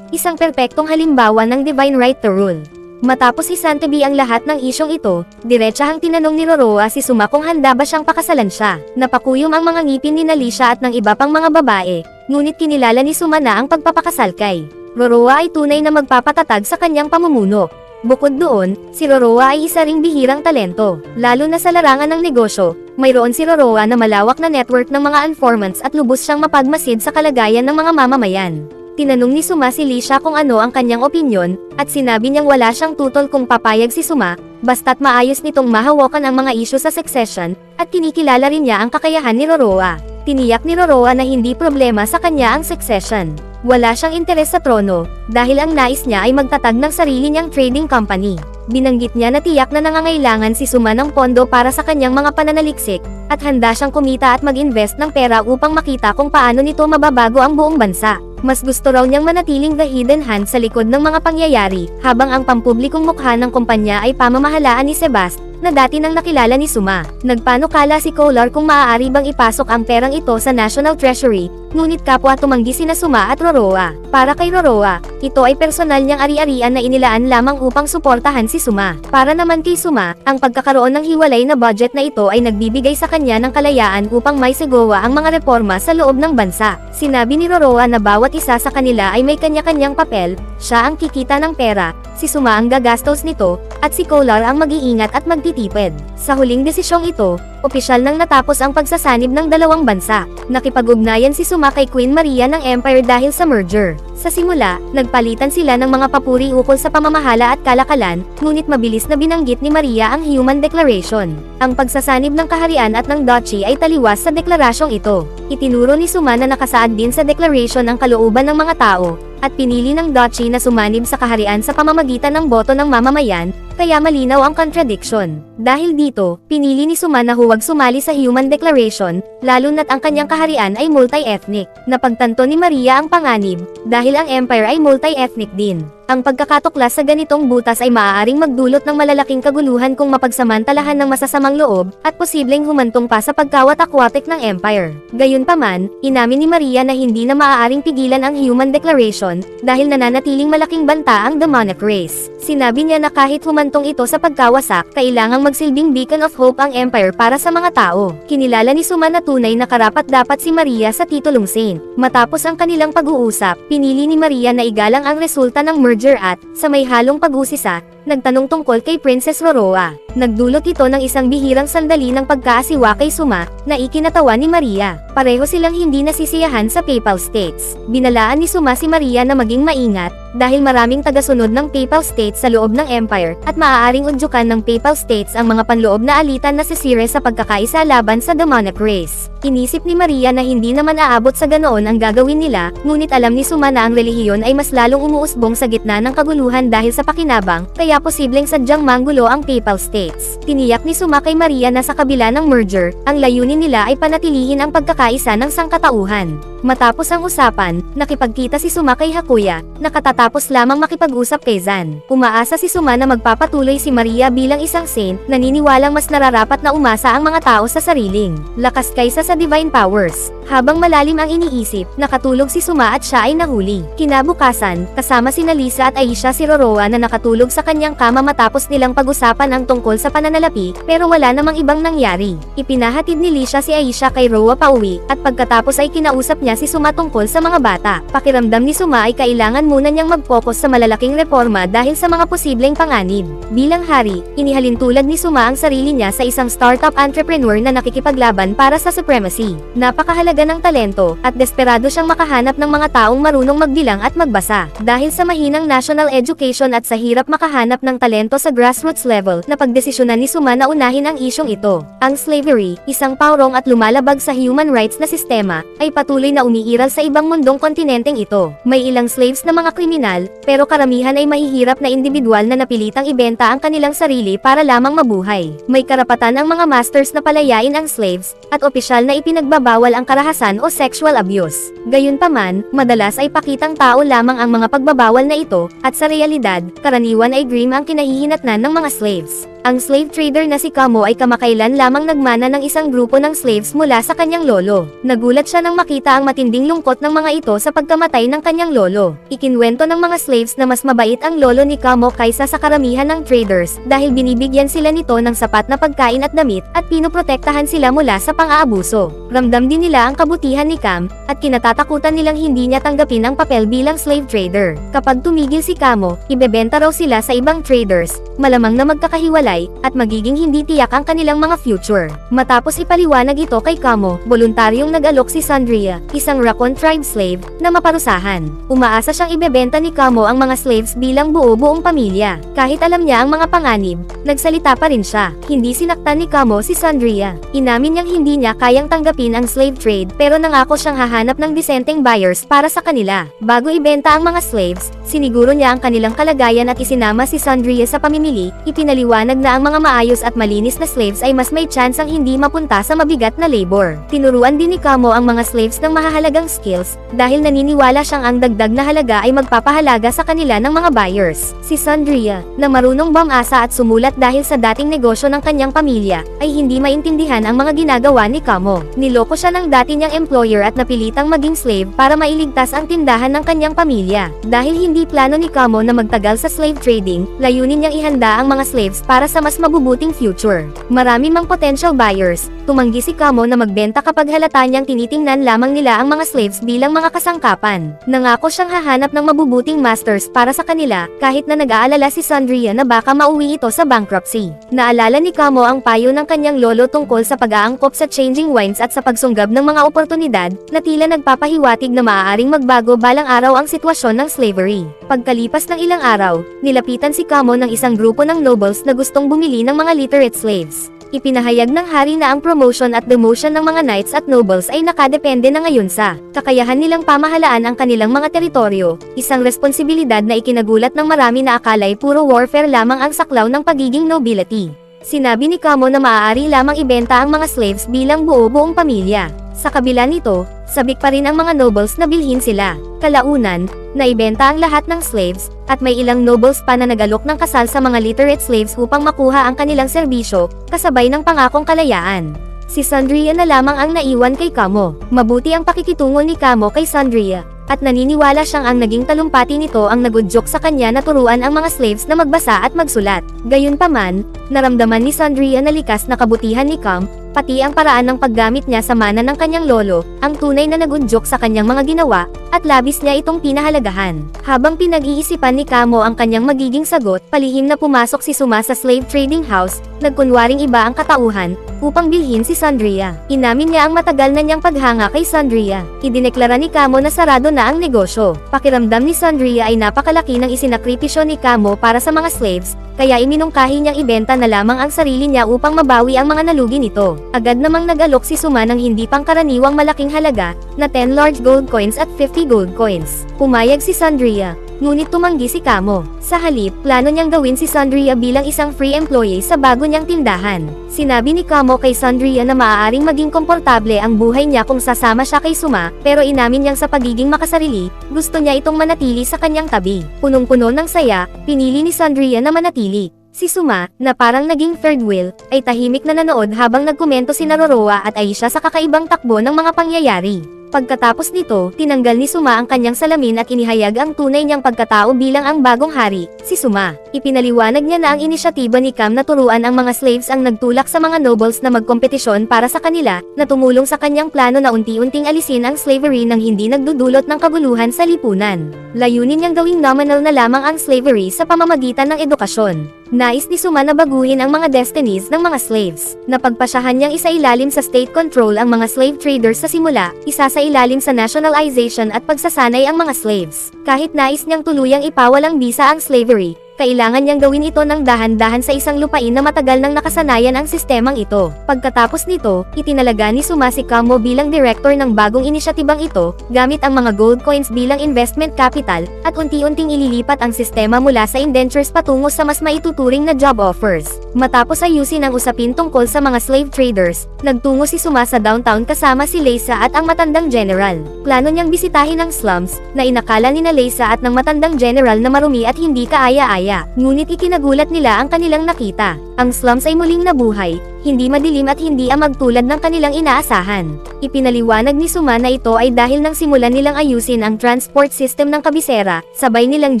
isang perpektong halimbawa ng divine right to rule. Matapos isantabi ang lahat ng isyong ito, diretsahang tinanong ni Roroa si Suma kung handa ba siyang pakasalan siya. Napakuyom ang mga ngipin ni Alicia at ng iba pang mga babae, ngunit kinilala ni Suma na ang pagpapakasal kay Roroa ay tunay na magpapatatag sa kanyang pamumuno. Bukod doon, si Roroa ay isa ring bihirang talento, lalo na sa larangan ng negosyo. Mayroon si Roroa na malawak na network ng mga informants at lubos siyang mapagmasid sa kalagayan ng mga mamamayan. Tinanong ni Suma si Lisha kung ano ang kanyang opinyon, at sinabi niyang wala siyang tutol kung papayag si Suma, basta't maayos nitong mahawakan ang mga isyu sa succession, at kinikilala rin niya ang kakayahan ni Roroa. Tiniyak ni Roroa na hindi problema sa kanya ang succession. Wala siyang interes sa trono, dahil ang nais niya ay magtatag ng sarili niyang trading company. Binanggit niya na tiyak na nangangailangan si Suma ng pondo para sa kanyang mga pananaliksik, at handa siyang kumita at mag-invest ng pera upang makita kung paano nito mababago ang buong bansa. Mas gusto raw niyang manatiling the hidden hand sa likod ng mga pangyayari, habang ang pampublikong mukha ng kumpanya ay pamamahalaan ni Sebast, na dati nang nakilala ni Suma. Nagpanukala si Kolar kung maaari bang ipasok ang perang ito sa National Treasury, ngunit kapwa tumanggi sina Suma at Roroa. Para kay Roroa, ito ay personal niyang ari-arian na inilaan lamang upang suportahan si Suma. Para naman kay Suma, ang pagkakaroon ng hiwalay na budget na ito ay nagbibigay sa kanya ng kalayaan upang maisagawa ang mga reforma sa loob ng bansa. Sinabi ni Roroa na bawat isa sa kanila ay may kanya-kanyang papel, siya ang kikita ng pera, si Suma ang gagastos nito, at si Kolar ang mag-iingat at magtitipid. Sa huling desisyong ito, opisyal nang natapos ang pagsasanib ng dalawang bansa. Nakipag-ugnayan si Suma kay Queen Maria ng Empire dahil sa merger. Sa simula, nagpalitan sila ng mga papuri ukol sa pamamahala at kalakalan, ngunit mabilis na binanggit ni Maria ang Human Declaration. Ang pagsasanib ng kaharian at ng duchy ay taliwas sa deklarasyong ito. Itinuro ni Suma na nakasaad din sa declaration ang kalooban ng mga tao, at pinili ng duchy na sumanib sa kaharian sa pamamagitan ng boto ng mamamayan, kaya malinaw ang contradiction. Dahil dito, pinili ni Suma na huwag sumali sa Human Declaration, lalo na't ang kanyang kaharian ay multi-ethnic. Napagtanto ni Maria ang panganib, dahil ang empire ay multi-ethnic din. Ang pagkakatuklas sa ganitong butas ay maaaring magdulot ng malalaking kaguluhan kung mapagsamantalahan ng masasamang loob, at posibleng humantong pa sa pagkawat-akwatik ng empire. Gayunpaman, inamin ni Maria na hindi na maaaring pigilan ang Human Declaration, dahil nananatiling malaking banta ang demonic race. Sinabi niya na kahit humantong ito sa pagkawasak, kailangang magsilbing beacon of hope ang empire para sa mga tao. Kinilala ni Suma na tunay na karapat-dapat si Maria sa titulong saint. Matapos ang kanilang pag-uusap, pinili ni Maria na igalang ang resulta ng merger at, sa may halong pag-usisa, nagtanong tungkol kay Princess Roroa. Nagdulot ito ng isang bihirang sandali ng pagkaasiwa kay Suma, na ikinatawa ni Maria. Pareho silang hindi nasisiyahan sa Papal States. Binalaan ni Suma si Maria na maging maingat, dahil maraming tagasunod ng Papal States sa loob ng empire, at maaaring udyukan ng Papal States ang mga panloob na alitan na sisire sa pagkakaisa laban sa demonic race. Inisip ni Maria na hindi naman aabot sa ganoon ang gagawin nila, ngunit alam ni Suma na ang relihiyon ay mas lalong umuusbong sa gitna ng kaguluhan dahil sa pakinabang, kaya posibleng sadyang manggulo ang Papal States. Tiniyak ni Suma kay Maria na sa kabila ng merger, ang layunin nila ay panatilihin ang pagkakaisa ng sangkatauhan. Matapos ang usapan, nakipagkita si Suma kay Hakuya, nakatatapos lamang makipag-usap kay Zan. Umaasa si Suma na magpapatuloy si Maria bilang isang saint, naniniwalang mas nararapat na umasa ang mga tao sa sariling lakas kaysa sa divine powers. Habang malalim ang iniisip, nakatulog si Suma at siya ay nahuli. Kinabukasan, kasama sina Lisa at Aisha si Roroa na nakatulog sa kanyang kama matapos nilang pag-usapan ang tungkol sa pananalapi, pero wala namang ibang nangyari. Ipinahatid ni Lisa si Aisha kay Roa pauwi, at pagkatapos ay kinausap niya si Suma tungkol sa mga bata. Pakiramdam ni Suma ay kailangan muna niyang mag-focus sa malalaking reforma dahil sa mga posibleng panganib. Bilang hari, inihalin tulad ni Suma ang sarili niya sa isang startup entrepreneur na nakikipaglaban para sa supremacy. Napakahalaga ng talento, at desperado siyang makahanap ng mga taong marunong magbilang at magbasa. Dahil sa mahinang national education at sa hirap makahanap ng talento sa grassroots level, napagdesisyonan ni Suma na unahin ang isyong ito. Ang slavery, isang paurong at lumalabag sa human rights na sistema, ay patuloy na umiiral sa ibang mundong kontinenteng ito. May ilang slaves na mga kriminal, pero karamihan ay mahihirap na individual na napilitang ibenta ang kanilang sarili para lamang mabuhay. May karapatan ang mga masters na palayain ang slaves, at opisyal na ipinagbabawal ang karahasan o sexual abuse. Gayunpaman, madalas ay pakitang tao lamang ang mga pagbabawal na ito, at sa realidad, karaniwan ay grim ang kinahihinatnan ng mga slaves. Ang slave trader na si Kamo ay kamakailan lamang nagmana ng isang grupo ng slaves mula sa kanyang lolo. Nagulat siya nang makita ang matinding lungkot ng mga ito sa pagkamatay ng kanyang lolo. Ikinwento ng mga slaves na mas mabait ang lolo ni Kamo kaysa sa karamihan ng traders dahil binibigyan sila nito ng sapat na pagkain at damit at pinoprotektahan sila mula sa pang-aabuso. Ramdam din nila ang kabutihan ni Cam at kinatatakutan nilang hindi niya tanggapin ang papel bilang slave trader. Kapag tumigil si Kamo, ibebenta raw sila sa ibang traders, malamang na magkakahiwalay at magiging hindi tiyak ang kanilang mga future. Matapos ipaliwanag ito kay Kamo, voluntaryong nag-alok si Sandria, isang Raccoon tribe slave, na maparusahan. Umaasa siyang ibebenta ni Kamo ang mga slaves bilang buo-buong pamilya. Kahit alam niya ang mga panganib, nagsalita pa rin siya. Hindi sinaktan ni Kamo si Sandria. Inamin niyang hindi niya kayang tanggapin ang slave trade pero nangako siyang hahanap ng disenteng buyers para sa kanila. Bago ibenta ang mga slaves, siniguro niya ang kanilang kalagayan at isinama si Sandria sa pamimili. Ipinaliwanag na ang mga maayos at malinis na slaves ay mas may chance ang hindi mapunta sa mabigat na labor. Tinuruan din ni Kamo ang mga slaves ng mahahalagang skills, dahil naniniwala siyang ang dagdag na halaga ay magpapahalaga sa kanila ng mga buyers. Si Sandria, na marunong bumasa at sumulat dahil sa dating negosyo ng kanyang pamilya, ay hindi maintindihan ang mga ginagawa ni Kamo. Niloko siya ng dati niyang employer at napilitang maging slave para mailigtas ang tindahan ng kanyang pamilya. Dahil hindi plano ni Kamo na magtagal sa slave trading, layunin niyang ihanda ang mga slaves para sa mas mabubuting future. Marami mang potential buyers, tumanggi si Kamo na magbenta kapag halata niyang tinitingnan lamang nila ang mga slaves bilang mga kasangkapan. Nangako siyang hahanap ng mabubuting masters para sa kanila, kahit na nag-aalala si Sandria na baka mauwi ito sa bankruptcy. Naalala ni Kamo ang payo ng kanyang lolo tungkol sa pag-aangkop sa changing winds at sa pagsunggab ng mga oportunidad, na tila nagpapahiwatig na maaaring magbago balang araw ang sitwasyon ng slavery. Pagkalipas ng ilang araw, nilapitan si Kamo ng isang grupo ng nobles na gustong bumili ng mga literate slaves. Ipinahayag ng hari na ang promotion at demotion ng mga knights at nobles ay nakadepende na ngayon sa kakayahan nilang pamahalaan ang kanilang mga teritoryo, isang responsibilidad na ikinagulat ng marami na akala'y puro warfare lamang ang saklaw ng pagiging nobility. Sinabi ni Kamo na maaari lamang ibenta ang mga slaves bilang buo-buong pamilya. Sa kabila nito, sabik pa rin ang mga nobles na bilhin sila. Kalaunan, naibenta ang lahat ng slaves, at may ilang nobles pa na nagalok ng kasal sa mga literate slaves upang makuha ang kanilang serbisyo, kasabay ng pangakong kalayaan. Si Sandria na lamang ang naiwan kay Kamo. Mabuti ang pakikitungo ni Kamo kay Sandria, at naniniwala siyang ang naging talumpati nito ang nagudyok sa kanya na turuan ang mga slaves na magbasa at magsulat. Gayunpaman, naramdaman ni Sandria na likas na kabutihan ni Cam, pati ang paraan ng paggamit niya sa mana ng kanyang lolo, ang tunay na nagudyok sa kanyang mga ginawa, at labis niya itong pinahalagahan. Habang pinag-iisipan ni Kamo ang kanyang magiging sagot, palihim na pumasok si Suma sa slave trading house, nagkunwaring iba ang katauhan, upang bilhin si Sandria. Inamin niya ang matagal na niyang paghanga kay Sandria. Idineklara ni Kamo na sarado na ang negosyo. Pakiramdam ni Sandria ay napakalaki ng isinakripisyo ni Kamo para sa mga slaves, kaya iminungkahi niyang ibenta na lamang ang sarili niya upang mabawi ang mga nalugi nito. Agad namang nag-alok si Suma ng hindi pangkaraniwang malaking halaga, na 10 large gold coins at 50 gold coins. Pumayag si Sandria, ngunit tumanggi si Kamo. Sa halip, plano niyang gawin si Sandria bilang isang free employee sa bago niyang tindahan. Sinabi ni Kamo kay Sandria na maaaring maging komportable ang buhay niya kung sasama siya kay Suma, pero inamin niyang sa pagiging makasarili, gusto niya itong manatili sa kanyang tabi. Punong-puno ng saya, pinili ni Sandria na manatili. Si Suma, na parang naging third wheel, ay tahimik na nanood habang nagkomento si Roroa at Aisha sa kakaibang takbo ng mga pangyayari. Pagkatapos nito, tinanggal ni Suma ang kanyang salamin at inihayag ang tunay niyang pagkatao bilang ang bagong hari, si Suma. Ipinaliwanag niya na ang inisyatiba ni Cam na turuan ang mga slaves ang nagtulak sa mga nobles na magkompetisyon para sa kanila, na tumulong sa kanyang plano na unti-unting alisin ang slavery nang hindi nagdudulot ng kaguluhan sa lipunan. Layunin niyang gawing nominal na lamang ang slavery sa pamamagitan ng edukasyon. Nais ni Suma na baguhin ang mga destinies ng mga slaves. Napagpasyahan niyang isailalim sa state control ang mga slave traders sa simula, isa sa ilalim sa nationalization at pagsasanay ang mga slaves. Kahit nais niyang tuluyang ipawalang bisa ang slavery, kailangan niyang gawin ito ng dahan-dahan sa isang lupain na matagal nang nakasanayan ang sistemang ito. Pagkatapos nito, itinalaga ni Suma si Kamo bilang director ng bagong inisyatibang ito, gamit ang mga gold coins bilang investment capital, at unti-unting ililipat ang sistema mula sa indentures patungo sa mas maituturing na job offers. Matapos ayusin ang usapin tungkol sa mga slave traders, nagtungo si Suma sa downtown kasama si Leisa at ang matandang general. Plano niyang bisitahin ang slums, na inakala ni Leisa at ng matandang general na marumi at hindi kaaya-aya. biyaya. Ngunit ikinagulat nila ang kanilang nakita. Ang slums ay muling nabuhay, hindi madilim at hindi amag tulad ng kanilang inaasahan. Ipinaliwanag ni Suma na ito ay dahil nang simulan nilang ayusin ang transport system ng kabisera, sabay nilang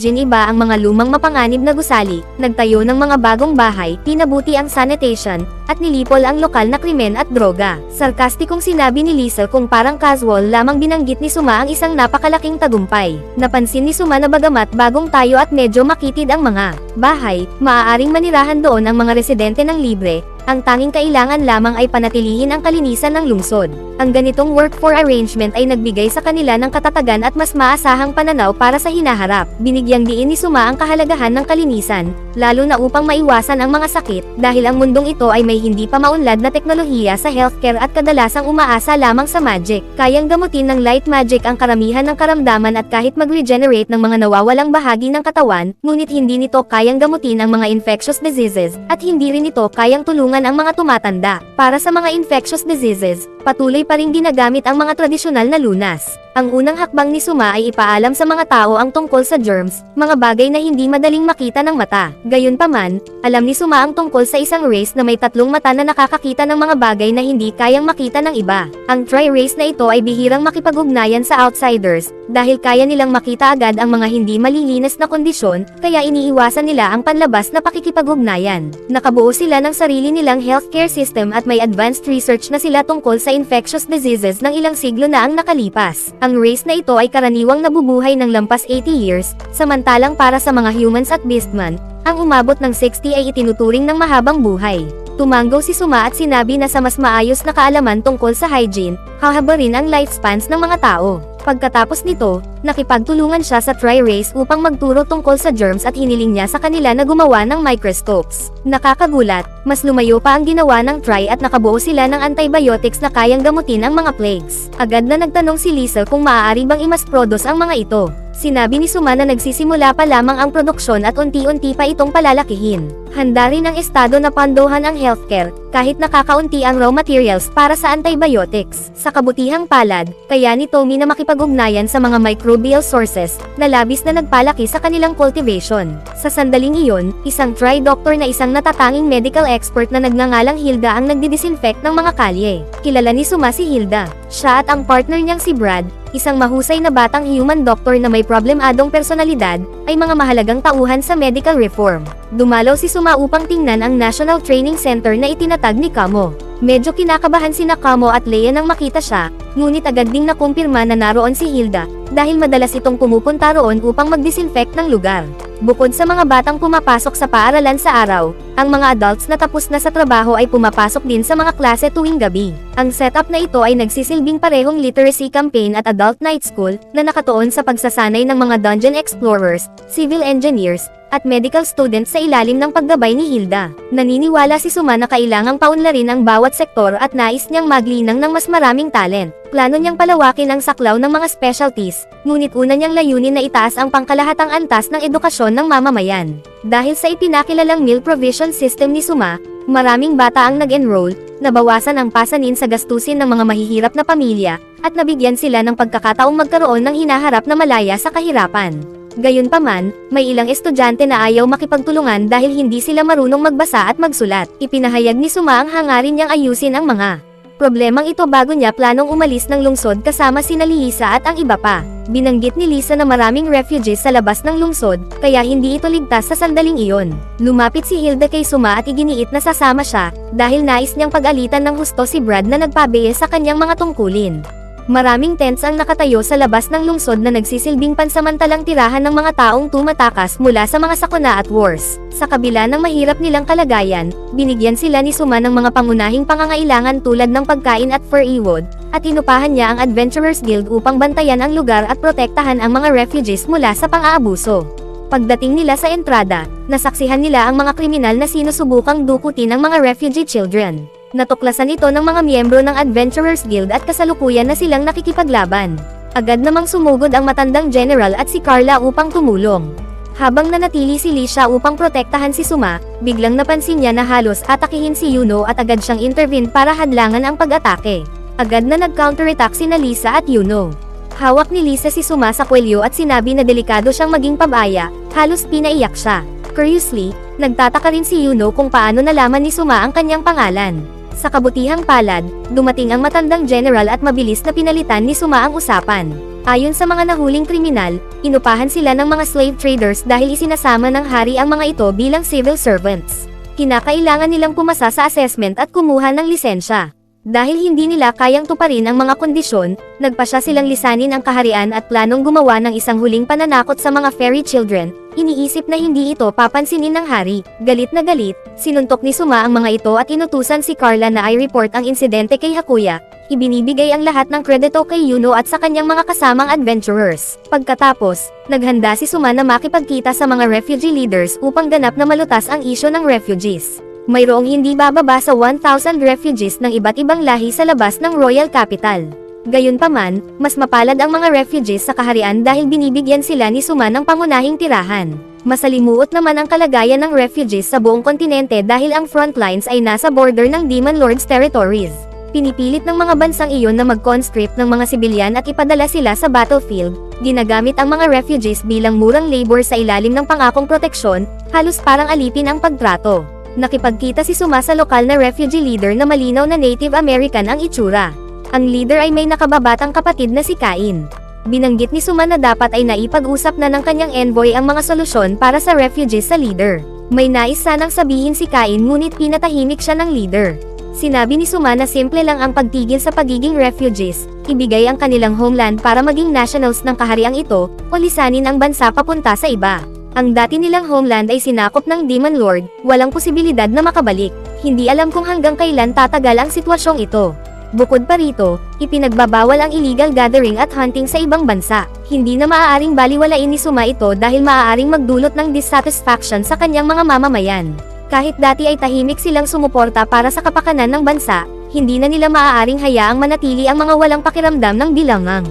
giniba ang mga lumang mapanganib na gusali, nagtayo ng mga bagong bahay, pinabuti ang sanitation, at nilipol ang lokal na krimen at droga. Sarkastikong sinabi ni Lisa kung parang casual lamang binanggit ni Suma ang isang napakalaking tagumpay. Napansin ni Suma na bagamat bagong tayo at medyo makitid ang mga bahay, maaaring manirahan doon ang mga residente ng libre. Ang tanging kailangan lamang ay panatilihin ang kalinisan ng lungsod. Ang ganitong work for arrangement ay nagbigay sa kanila ng katatagan at mas maasahang pananaw para sa hinaharap. Binigyang diin ni Suma ang kahalagahan ng kalinisan, lalo na upang maiwasan ang mga sakit, dahil ang mundong ito ay may hindi pa maunlad na teknolohiya sa healthcare at kadalasang umaasa lamang sa magic. Kayang gamutin ng light magic ang karamihan ng karamdaman at kahit mag-regenerate ng mga nawawalang bahagi ng katawan, ngunit hindi nito kayang gamutin ang mga infectious diseases, at hindi rin ito kayang tulungan ang mga tumatanda. Para sa mga infectious diseases, patuloy pa ring ginagamit ang mga tradisyonal na lunas. Ang unang hakbang ni Suma ay ipaalam sa mga tao ang tungkol sa germs, mga bagay na hindi madaling makita ng mata. Gayunpaman, alam ni Suma ang tungkol sa isang race na may tatlong mata na nakakakita ng mga bagay na hindi kayang makita ng iba. Ang tri-race na ito ay bihirang makipag-ugnayan sa outsiders, dahil kaya nilang makita agad ang mga hindi malilinis na kondisyon, kaya iniiwasan nila ang panlabas na pakikipag-ugnayan. Nakabuo sila ng sarili nilang healthcare system at may advanced research na sila tungkol sa infectious diseases ng ilang siglo na ang nakalipas. Ang race na ito ay karaniwang nabubuhay ng lampas 80 years, samantalang para sa mga humans at beastman, ang umabot ng 60 ay itinuturing ng mahabang buhay. Tumanggaw si Suma at sinabi na sa mas maayos na kaalaman tungkol sa hygiene, hahabarin ang lifespans ng mga tao. Pagkatapos nito, nakipagtulungan siya sa tri-race upang magturo tungkol sa germs at hiniling niya sa kanila na gumawa ng microscopes. Nakakagulat, mas lumayo pa ang ginawa ng tri at nakabuo sila ng antibiotics na kayang gamutin ang mga plagues. Agad na nagtanong si Lisa kung maaari bang i-mass-produce ang mga ito. Sinabi ni Suma na nagsisimula pa lamang ang produksyon at unti-unti pa itong palalakihin. Handa rin ang estado na pandohan ang healthcare, kahit nakakaunti ang raw materials para sa antibiotics. Sa kabutihang palad, kaya ni Tommy na makipag-ugnayan sa mga microbial sources, na labis na nagpalaki sa kanilang cultivation. Sa sandaling iyon, isang tri-doctor na isang natatanging medical expert na nagngangalang Hilda ang nagdidisinfect ng mga kalye. Kilala ni Suma si Hilda. Siya at ang partner niyang si Brad, isang mahusay na batang human doctor na may problemadong personalidad, ay mga mahalagang tauhan sa medical reform. Dumalaw si Suma upang tingnan ang National Training Center na itinatag ni Kamo. Medyo kinakabahan sina Kamo at Leia nang makita siya, ngunit agad ding nakumpirma na naroon si Hilda, dahil madalas itong pumupunta roon upang mag-disinfect ng lugar. Bukod sa mga batang pumapasok sa paaralan sa araw, ang mga adults na tapos na sa trabaho ay pumapasok din sa mga klase tuwing gabi. Ang setup na ito ay nagsisilbing parehong literacy campaign at adult night school na nakatuon sa pagsasanay ng mga dungeon explorers, civil engineers, at medical students sa ilalim ng paggabay ni Hilda. Naniniwala si Suma na kailangang paunlarin ang bawat sektor at nais niyang maglinang ng mas maraming talent. Plano niyang palawakin ang saklaw ng mga specialties, ngunit una niyang layunin na itaas ang pangkalahatang antas ng edukasyon ng mamamayan. Dahil sa ipinakilalang meal provision system ni Suma, maraming bata ang nag-enroll, nabawasan ang pasanin sa gastusin ng mga mahihirap na pamilya, at nabigyan sila ng pagkakataong magkaroon ng hinaharap na malaya sa kahirapan. Gayunpaman, may ilang estudyante na ayaw makipagtulungan dahil hindi sila marunong magbasa at magsulat. Ipinahayag ni Suma ang hangarin niyang ayusin ang mga problemang ito bago niya planong umalis ng lungsod kasama sina Lisa at ang iba pa. Binanggit ni Lisa na maraming refugees sa labas ng lungsod, kaya hindi ito ligtas sa sandaling iyon. Lumapit si Hilda kay Suma at iginiit na sasama siya, dahil nais niyang pag-alitan ng husto si Brad na nagpabiye sa kanyang mga tungkulin. Maraming tents ang nakatayo sa labas ng lungsod na nagsisilbing pansamantalang tirahan ng mga taong tumatakas mula sa mga sakuna at wars. Sa kabila ng mahirap nilang kalagayan, binigyan sila ni Suma ng mga pangunahing pangangailangan tulad ng pagkain at fur wood, at inupahan niya ang Adventurers Guild upang bantayan ang lugar at protektahan ang mga refugees mula sa pang-aabuso. Pagdating nila sa entrada, nasaksihan nila ang mga kriminal na sinusubukang dukutin ang mga refugee children. Natuklasan ito ng mga miyembro ng Adventurers Guild at kasalukuyan na silang nakikipaglaban. Agad namang sumugod ang matandang general at si Carla upang tumulong. Habang nanatili si Lisha upang protektahan si Suma, biglang napansin niya na halos atakihin si Yuno at agad siyang intervene para hadlangan ang pag-atake. Agad na nag-counterattack sina Lisa at Yuno. Hawak ni Lisa si Suma sa kwelyo at sinabi na delikado siyang maging pabaya, halos pinaiyak siya. Curiously, nagtataka rin si Yuno kung paano nalaman ni Suma ang kanyang pangalan. Sa kabutihang palad, dumating ang matandang general at mabilis na pinalitan ni Suma ang usapan. Ayon sa mga nahuling kriminal, inupahan sila ng mga slave traders dahil isinasama ng hari ang mga ito bilang civil servants. Kinakailangan nilang pumasa sa assessment at kumuha ng lisensya. Dahil hindi nila kayang tuparin ang mga kondisyon, nagpasya silang lisanin ang kaharian at planong gumawa ng isang huling pananakot sa mga fairy children. Iniisip na hindi ito papansinin ng hari. Galit na galit, sinuntok ni Suma ang mga ito at inutusan si Carla na i-report ang insidente kay Hakuya. Ibinibigay ang lahat ng kredito kay Yuno at sa kanyang mga kasamang adventurers. Pagkatapos, naghanda si Suma na makipagkita sa mga refugee leaders upang ganap na malutas ang isyu ng refugees. Mayroong hindi bababa sa 1,000 refugees ng iba't ibang lahi sa labas ng royal capital. Gayunpaman, mas mapalad ang mga refugees sa kaharian dahil binibigyan sila ni Suma ng pangunahing tirahan. Masalimuot naman ang kalagayan ng refugees sa buong kontinente dahil ang frontlines ay nasa border ng Demon Lord's territories. Pinipilit ng mga bansang iyon na mag-conscript ng mga sibilyan at ipadala sila sa battlefield. Ginagamit ang mga refugees bilang murang labor sa ilalim ng pangakong proteksyon, halos parang alipin ang pagtrato. Nakipagkita si Suma sa lokal na refugee leader na malinaw na Native American ang itsura. Ang leader ay may nakababatang kapatid na si Kain. Binanggit ni Suma na dapat ay naipag-usap na ng kanyang envoy ang mga solusyon para sa refugees sa leader. May nais sanang sabihin si Kain ngunit pinatahimik siya ng leader. Sinabi ni Suma na simple lang ang pagtigil sa pagiging refugees, ibigay ang kanilang homeland para maging nationals ng kahariang ito, o lisanin ang bansa papunta sa iba. Ang dati nilang homeland ay sinakop ng Demon Lord, walang posibilidad na makabalik. Hindi alam kung hanggang kailan tatagal ang sitwasyong ito. Bukod pa rito, ipinagbabawal ang illegal gathering at hunting sa ibang bansa. Hindi na maaaring baliwalain ni Suma ito dahil maaaring magdulot ng dissatisfaction sa kanyang mga mamamayan. Kahit dati ay tahimik silang sumuporta para sa kapakanan ng bansa, hindi na nila maaaring hayaang manatili ang mga walang pakiramdam ng bilangang.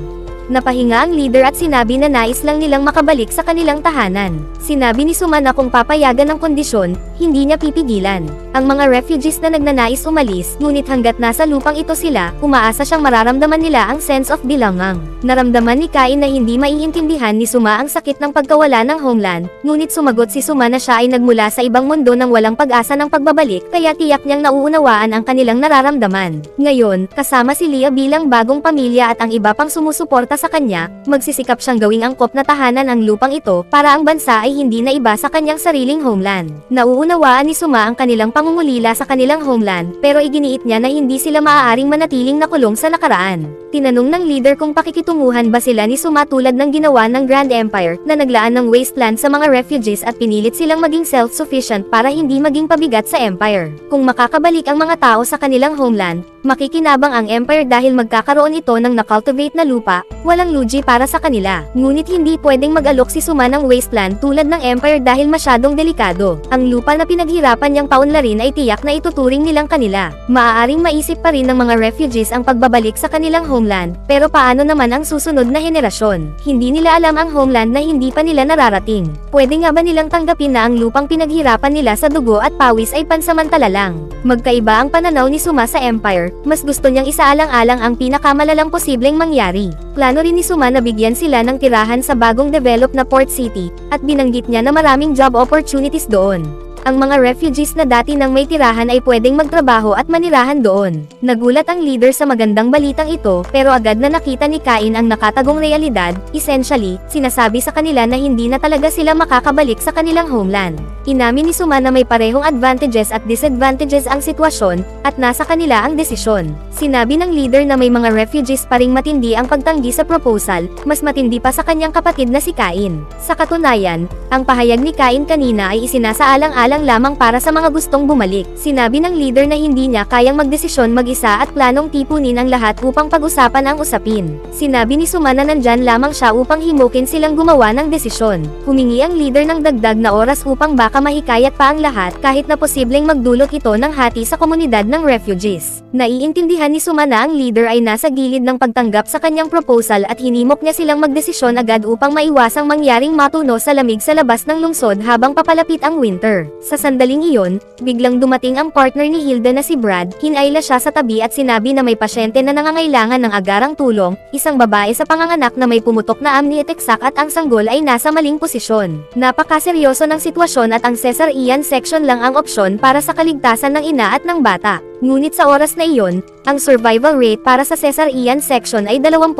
Napahinga ang leader at sinabi na nais lang nilang makabalik sa kanilang tahanan. Sinabi ni Suma na kung papayagan ng kondisyon, hindi niya pipigilan. Ang mga refugees na nagnanais umalis, ngunit hanggat nasa lupang ito sila, umaasa siyang mararamdaman nila ang sense of bilangang. Naramdaman ni Kain na hindi maiintindihan ni Suma ang sakit ng pagkawala ng homeland, ngunit sumagot si Suma na siya ay nagmula sa ibang mundo ng walang pag-asa ng pagbabalik, kaya tiyak niyang nauunawaan ang kanilang nararamdaman. Ngayon, kasama si Leah bilang bagong pamilya at ang iba pang sumusuporta sa kanya, magsisikap siyang gawing angkop na tahanan ang lupang ito para ang bansa ay hindi na iba sa kanyang sariling homeland. Nauunawaan ni Suma ang kanilang pangungulila sa kanilang homeland, pero iginiit niya na hindi sila maaaring manatiling nakulong sa nakaraan. Tinanong ng leader kung pakikitunguhan ba sila ni Suma tulad ng ginawa ng Grand Empire na naglaan ng wasteland sa mga refugees at pinilit silang maging self-sufficient para hindi maging pabigat sa empire. Kung makakabalik ang mga tao sa kanilang homeland, makikinabang ang empire dahil magkakaroon ito ng nakultivate na lupa, walang lugi para sa kanila. Ngunit hindi pwedeng mag-alok si Suma ng wasteland tulad ng empire dahil masyadong delikado. Ang lupa na pinaghirapan niyang paunlarin ay tiyak na ituturing nilang kanila. Maaaring maisip pa rin ng mga refugees ang pagbabalik sa kanilang homeland, pero paano naman ang susunod na henerasyon? Hindi nila alam ang homeland na hindi pa nila nararating. Pwede nga ba nilang tanggapin na ang lupang pinaghirapan nila sa dugo at pawis ay pansamantala lang? Magkaiba ang pananaw ni Suma sa empire, mas gusto niyang isaalang-alang ang pinakamalalang posibleng mangyari. Plano rin ni Suma na bigyan sila ng tirahan sa bagong develop na port city, at binanggit niya na maraming job opportunities doon. Ang mga refugees na dati nang may tirahan ay pwedeng magtrabaho at manirahan doon. Nagulat ang leader sa magandang balitang ito, pero agad na nakita ni Kain ang nakatagong realidad. Essentially, sinasabi sa kanila na hindi na talaga sila makakabalik sa kanilang homeland. Inamin ni Suma na may parehong advantages at disadvantages ang sitwasyon, at nasa kanila ang desisyon. Sinabi ng leader na may mga refugees pa ring matindi ang pagtanggi sa proposal, mas matindi pa sa kanyang kapatid na si Kain. Sa katunayan, ang pahayag ni Kain kanina ay isinasaalang-alang lamang para sa mga gustong bumalik. Sinabi ng leader na hindi niya kayang magdesisyon mag-isa at planong tipunin ang lahat upang pag-usapan ang usapin. Sinabi ni Suma na nandyan lamang siya upang himukin silang gumawa ng desisyon. Humingi ang leader ng dagdag na oras upang baka mahikayat pa ang lahat kahit na posibleng magdulot ito ng hati sa komunidad ng refugees. Naiintindihan ni Suma na ang leader ay nasa gilid ng pagtanggap sa kanyang proposal at hinimok niya silang magdesisyon agad upang maiwasang mangyaring matuno sa lamig sa labas ng lungsod habang papalapit ang winter. Sa sandaling iyon, biglang dumating ang partner ni Hilda na si Brad, hinayla siya sa tabi at sinabi na may pasyente na nangangailangan ng agarang tulong, isang babae sa panganganak na may pumutok na amniotic sac at ang sanggol ay nasa maling posisyon. Napakaseryoso ng sitwasyon at ang cesarean section lang ang opsyon para sa kaligtasan ng ina at ng bata. Ngunit sa oras na iyon, ang survival rate para sa cesarean section ay 20%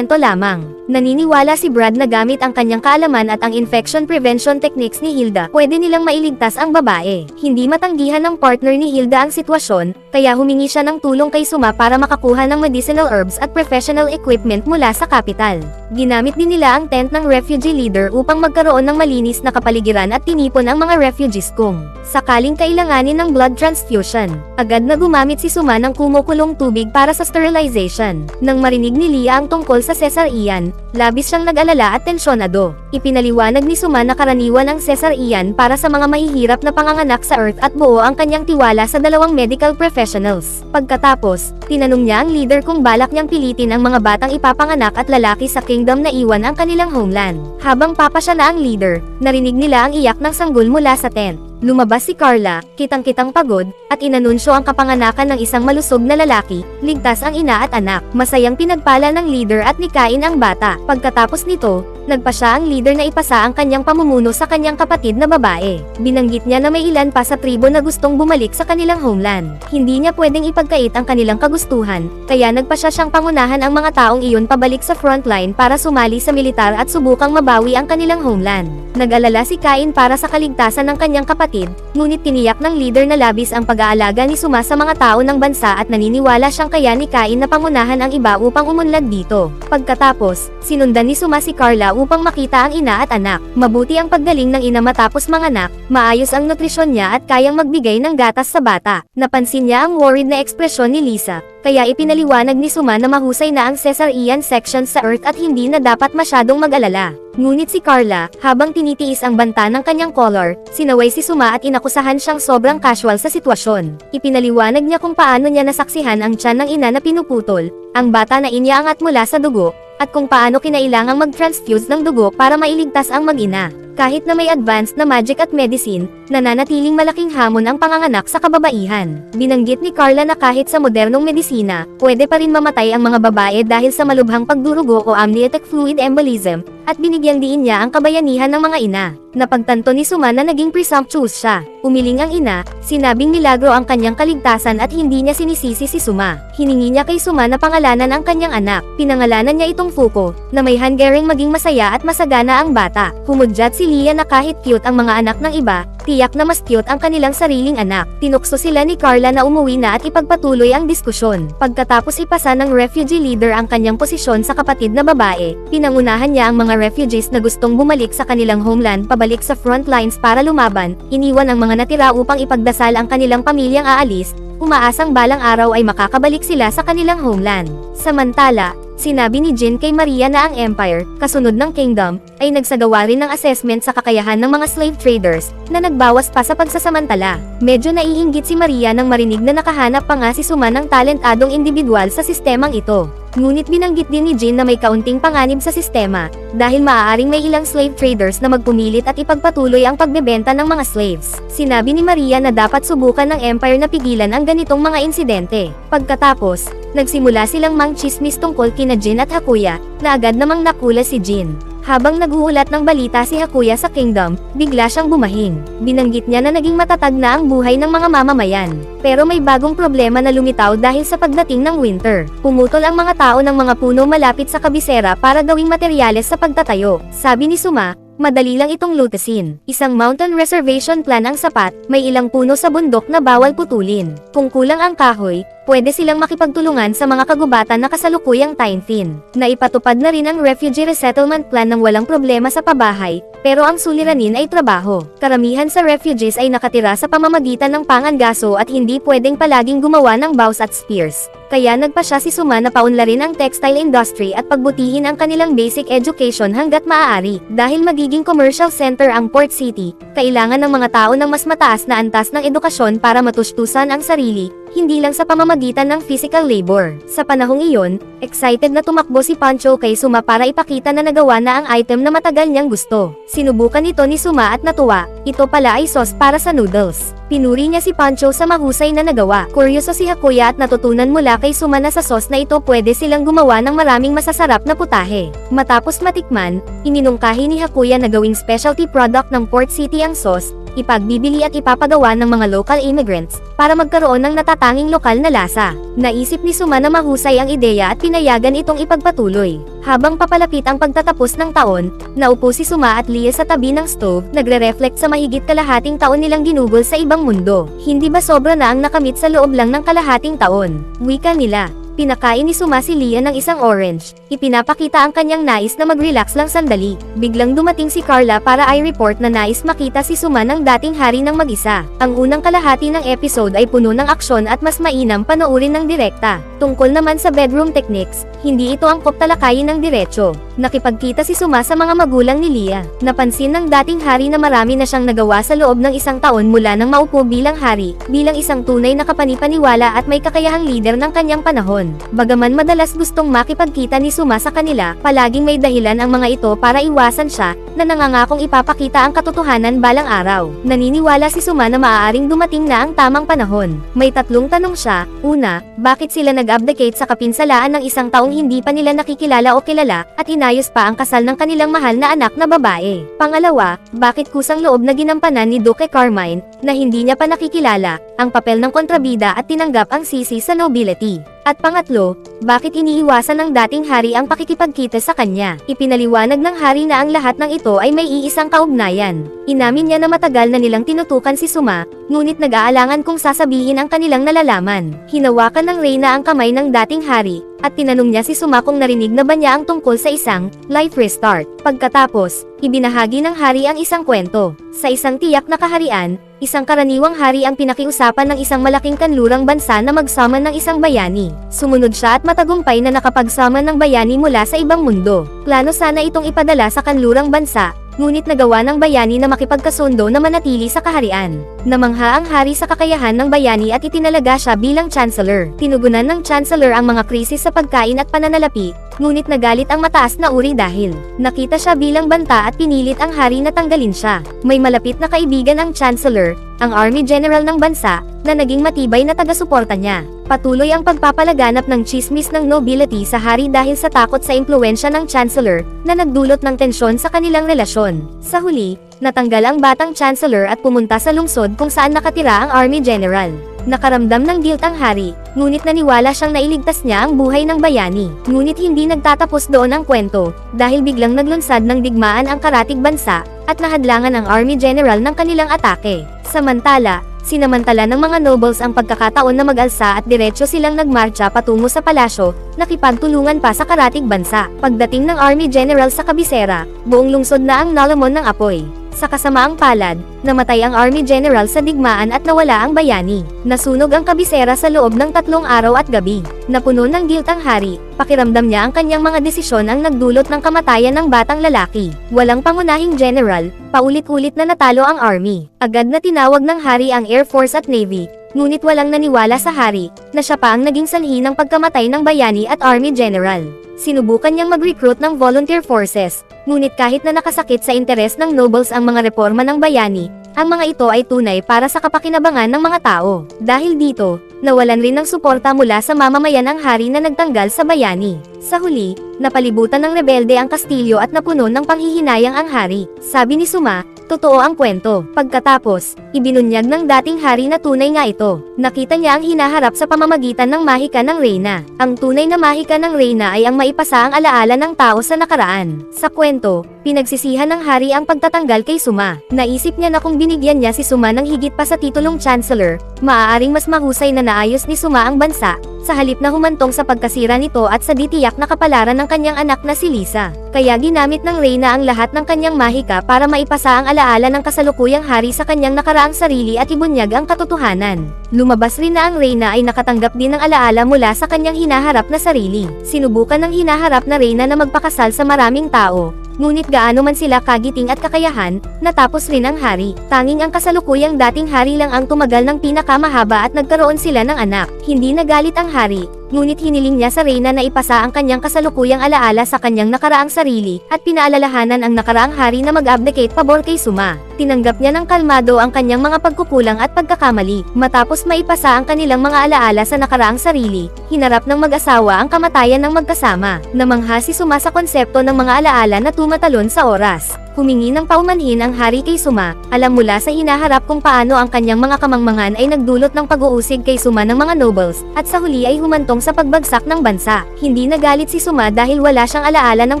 lamang. Naniniwala si Brad na gamit ang kanyang kaalaman at ang infection prevention techniques ni Hilda, pwede nilang mailigtas ang babae. Hindi matanggihan ng partner ni Hilda ang sitwasyon, kaya humingi siya ng tulong kay Suma para makakuha ng medicinal herbs at professional equipment mula sa kapital. Ginamit din nila ang tent ng refugee leader upang magkaroon ng malinis na kapaligiran at tinipon ang mga refugees kung sakaling kailanganin ng blood transfusion. Agad na gumamit si Suma ng kumukulong tubig para sa sterilization. Nang marinig ni Leah ang tungkol sa cesarean, labis siyang nag-alala at tensyonado. Ipinaliwanag ni Suma na karaniwan ang cesarean para sa mga mahihirap na panganganak sa Earth at buo ang kanyang tiwala sa dalawang medical professionals. Pagkatapos, tinanong niya ang leader kung balak niyang pilitin ang mga batang ipapanganak at lalaki sa kingdom na iwan ang kanilang homeland. Habang papasya na ang leader, narinig nila ang iyak ng sanggol mula sa tent. Lumabas si Carla, kitang-kitang pagod, at inanunsyo ang kapanganakan ng isang malusog na lalaki, ligtas ang ina at anak. Masayang pinagpala ng leader at nikain ang bata. Pagkatapos nito, nagpa siya ang leader na ipasa ang kanyang pamumuno sa kanyang kapatid na babae. Binanggit niya na may ilan pa sa tribo na gustong bumalik sa kanilang homeland. Hindi niya pwedeng ipagkait ang kanilang kagustuhan, kaya nagpa siya siyang pangunahan ang mga taong iyon pabalik sa frontline para sumali sa militar at subukang mabawi ang kanilang homeland. Nag-alala si Cain para sa kaligtasan ng kanyang kapatid, ngunit tiniyak ng leader na labis ang pag-aalaga ni Suma sa mga tao ng bansa at naniniwala siyang kaya ni Cain na pangunahan ang iba upang umunlad dito. Pagkatapos, sinundan ni Suma si Carla upang makita ang ina at anak. Mabuti ang paggaling ng ina matapos manganak, maayos ang nutrisyon niya at kayang magbigay ng gatas sa bata. Napansin niya ang worried na ekspresyon ni Lisa, kaya ipinaliwanag ni Suma na mahusay na ang cesarean section sa Earth at hindi na dapat masyadong mag-alala. Ngunit si Carla, habang tinitiis ang banta ng kanyang collar, sinaway si Suma at inakusahan siyang sobrang casual sa sitwasyon. Ipinaliwanag niya kung paano niya nasaksihan ang tiyan ng ina na pinuputol, ang bata na iniaangat mula sa dugo, at kung paano kinailangang mag-transfuse ng dugo para mailigtas ang mag-ina. Kahit na may advanced na magic at medicine, nananatiling malaking hamon ang panganganak sa kababaihan. Binanggit ni Carla na kahit sa modernong medisina, pwede pa rin mamatay ang mga babae dahil sa malubhang pagdurugo o amniotic fluid embolism, at binigyang diin niya ang kabayanihan ng mga ina. Napagtanto ni Suma na naging presumptuous siya. Umiling ang ina, sinabing milagro ang kanyang kaligtasan at hindi niya sinisisi si Suma. Hiningi niya kay Suma na pangalanan ang kanyang anak. Pinangalanan niya itong Fuko, na may hangering maging masaya at masagana ang bata. Humudyat si Leah na kahit cute ang mga anak ng iba, tiyak na mas cute ang kanilang sariling anak. Tinukso sila ni Carla na umuwi na at ipagpatuloy ang diskusyon. Pagkatapos ipasa ng refugee leader ang kanyang posisyon sa kapatid na babae, pinangunahan niya ang mga refugees na gustong bumalik sa kanilang homeland pabalik sa front lines para lumaban, iniwan ang mga natira upang ipagdasal ang kanilang pamilyang aalis, umaasang balang araw ay makakabalik sila sa kanilang homeland. Samantala, sinabi ni Jin kay Maria na ang Empire, kasunod ng Kingdom, ay nagsagawa rin ng assessment sa kakayahan ng mga slave traders, na nagbawas pa sa pagsasamantala. Medyo naiinggit si Maria nang marinig na nakahanap pa nga si Suma ng talentadong individual sa sistemang ito. Ngunit binanggit din ni Jin na may kaunting panganib sa sistema, dahil maaaring may ilang slave traders na magpumilit at ipagpatuloy ang pagbebenta ng mga slaves. Sinabi ni Maria na dapat subukan ng Empire na pigilan ang ganitong mga insidente. Pagkatapos, nagsimula silang mangchismis tungkol kina Jin at Hakuya, na agad namang nakula si Jin. Habang naguulat ng balita si Hakuya sa Kingdom, bigla siyang bumahing. Binanggit niya na naging matatag na ang buhay ng mga mamamayan. Pero may bagong problema na lumitaw dahil sa pagdating ng winter. Pumutol ang mga tao ng mga puno malapit sa kabisera para gawing materyales sa pagtatayo. Sabi ni Suma, madali lang itong lutasin. Isang mountain reservation plan ang sapat, may ilang puno sa bundok na bawal putulin. Kung kulang ang kahoy, pwede silang makipagtulungan sa mga kagubatan na kasalukuyang Tainfin. Naipatupad na rin ang refugee resettlement plan ng walang problema sa pabahay, pero ang suliranin ay trabaho. Karamihan sa refugees ay nakatira sa pamamagitan ng pangangaso at hindi pwedeng palaging gumawa ng bows at spears. Kaya nagpa siya si Suma na paunlarin ang textile industry at pagbutihin ang kanilang basic education hanggat maaari. Dahil magiging commercial center ang Port City, kailangan ng mga tao ng mas mataas na antas ng edukasyon para matustusan ang sarili, hindi lang sa pamamagitan ng physical labor. Sa panahong iyon, excited na tumakbo si Pancho kay Suma para ipakita na nagawa na ang item na matagal niyang gusto. Sinubukan ito ni Suma at natuwa, ito pala ay sauce para sa noodles. Pinuri niya si Pancho sa mahusay na nagawa. Kuryoso si Hakuya at natutunan mula kay Suma na sa sauce na ito pwede silang gumawa ng maraming masasarap na putahe. Matapos matikman, iminungkahi ni Hakuya na gawing specialty product ng Port City ang sauce, ipagbibili at ipapagawa ng mga local immigrants, para magkaroon ng natatanging lokal na lasa. Naisip ni Suma na mahusay ang ideya at pinayagan itong ipagpatuloy. Habang papalapit ang pagtatapos ng taon, naupo si Suma at Lia sa tabi ng stove, nagre-reflect sa mahigit kalahating taon nilang ginugol sa ibang mundo. Hindi ba sobra na ang nakamit sa loob lang ng kalahating taon? Wika nila. Pinakain ni Suma si Lia ng isang orange. Ipinapakita ang kanyang nais na mag-relax lang sandali. Biglang dumating si Carla para i-report na nais makita si Suma ng dating hari ng mag-isa. Ang unang kalahati ng episode ay puno ng aksyon at mas mainam panoorin ng direkta. Tungkol naman sa bedroom techniques, hindi ito angkop talakayin ng diretso. Nakipagkita si Suma sa mga magulang ni Lia. Napansin ng dating hari na marami na siyang nagawa sa loob ng isang taon mula nang maupo bilang hari, bilang isang tunay na kapanipaniwala at may kakayahang leader ng kanyang panahon. Bagaman madalas gustong makipagkita ni Suma sa kanila, palaging may dahilan ang mga ito para iwasan siya, na nangangakong ipapakita ang katotohanan balang araw. Naniniwala si Suma na maaaring dumating na ang tamang panahon. May tatlong tanong siya. Una, bakit sila nag-abdicate sa kapinsalaan ng isang taong hindi pa nila nakikilala o kilala, at inayos pa ang kasal ng kanilang mahal na anak na babae? Pangalawa, bakit kusang loob na ginampanan ni Duque Carmine, na hindi niya pa nakikilala, ang papel ng kontrabida at tinanggap ang sisi sa nobility? At pangatlo, bakit iniiwasan ng dating hari ang pakikipagkita sa kanya? Ipinaliwanag ng hari na ang lahat ng ito ay may iisang kaugnayan. Inamin niya na matagal na nilang tinutukan si Suma, ngunit nag-aalangan kung sasabihin ang kanilang nalalaman. Hinawakan ng Reyna ang kamay ng dating hari, at tinanong niya si Suma kung narinig na ba niya ang tungkol sa isang life restart. Pagkatapos, ibinahagi ng hari ang isang kwento. Sa isang tiyak na kaharian, isang karaniwang hari ang pinakiusapan ng isang malaking kanlurang bansa na magsaman ng isang bayani. Sumunod siya at matagumpay na nakapagsaman ng bayani mula sa ibang mundo. Plano sana itong ipadala sa kanlurang bansa, ngunit nagawa ng bayani na makipagkasundo na manatili sa kaharian. Namangha ang hari sa kakayahan ng bayani at itinalaga siya bilang chancellor. Tinugunan ng chancellor ang mga krisis sa pagkain at pananalapi, ngunit nagalit ang mataas na uri dahil nakita siya bilang banta at pinilit ang hari na tanggalin siya. May malapit na kaibigan ang chancellor, ang army general ng bansa, na naging matibay na taga-suporta niya. Patuloy ang pagpapalaganap ng chismis ng nobility sa hari dahil sa takot sa impluwensya ng chancellor, na nagdulot ng tensyon sa kanilang relasyon. Sa huli, natanggal ang batang chancellor at pumunta sa lungsod kung saan nakatira ang army general. Nakaramdam ng guilt ang hari, ngunit naniwala siyang nailigtas niya ang buhay ng bayani. Ngunit hindi nagtatapos doon ang kwento, dahil biglang naglunsad ng digmaan ang karatig bansa, at nahadlangan ang army general ng kanilang atake. Samantala, sinamantala ng mga nobles ang pagkakataon na mag-alsa at diretsyo silang nagmarcha patungo sa palasyo, nakipagtulungan pa sa karatig bansa. Pagdating ng army general sa kabisera, buong lungsod na ang nalamon ng apoy. Sa kasamaang palad, namatay ang army general sa digmaan at nawala ang bayani. Nasunog ang kabisera sa loob ng 3 araw at gabi. Napuno ng guilt ang hari, pakiramdam niya ang kanyang mga desisyon ang nagdulot ng kamatayan ng batang lalaki. Walang pangunahing general, paulit-ulit na natalo ang army. Agad na tinawag ng hari ang Air Force at Navy, ngunit walang naniwala sa hari, na siya pa ang naging sanhi ng pagkamatay ng bayani at army general. Sinubukan niyang mag-recruit ng volunteer forces, ngunit kahit na nakasakit sa interes ng nobles ang mga reforma ng bayani, ang mga ito ay tunay para sa kapakinabangan ng mga tao. Dahil dito, nawalan rin ng suporta mula sa mamamayan ang hari na nagtanggal sa bayani. Sa huli, napalibutan ng rebelde ang kastilyo at napuno ng panghihinayang ang hari. Sabi ni Suma, totoo ang kwento. Pagkatapos, ibinunyag ng dating hari na tunay nga ito. Nakita niya ang hinaharap sa pamamagitan ng mahika ng Reyna. Ang tunay na mahika ng Reyna ay ang maipasa ang alaala ng tao sa nakaraan. Sa kwento, pinagsisihan ng hari ang pagtatanggal kay Suma. Naisip niya na kung binigyan niya si Suma ng higit pa sa titulong chancellor, maaaring mas mahusay na naayos ni Suma ang bansa, sa halip na humantong sa pagkasira nito at sa ditiyak na kapalaran ng kanyang anak na si Lisa. Kaya ginamit ng Reyna ang lahat ng kanyang mahika para maipasa ang alaala ng kasalukuyang hari sa kanyang nakaraang sarili at ibunyag ang katotohanan. Lumabas rin na ang Reyna ay nakatanggap din ng alaala mula sa kanyang hinaharap na sarili. Sinubukan ng hinaharap na Reyna na magpakasal sa maraming tao, Ngunit gaano man sila kagiting at kakayahan, natapos rin ang hari. Tanging ang kasalukuyang dating hari lang ang tumagal ng pinakamahaba at nagkaroon sila ng anak. Hindi nagalit ang hari, ngunit hiniling niya sa reyna na ipasa ang kanyang kasalukuyang alaala sa kanyang nakaraang sarili, at pinaalalahanan ang nakaraang hari na mag-abdicate pabor kay Suma. Tinanggap niya ng kalmado ang kanyang mga pagkukulang at pagkakamali. Matapos maipasa ang kanilang mga alaala sa nakaraang sarili, hinarap ng mag-asawa ang kamatayan ng magkasama. Namangha si Suma sa konsepto ng mga alaala na tumatalon sa oras. Humingi ng paumanhin ang hari kay Suma, alam mula sa hinaharap kung paano ang kanyang mga kamangmangan ay nagdulot ng pag-uusig kay Suma ng mga nobles, at sa huli ay humantong sa pagbagsak ng bansa. Hindi nagalit si Suma dahil wala siyang alaala ng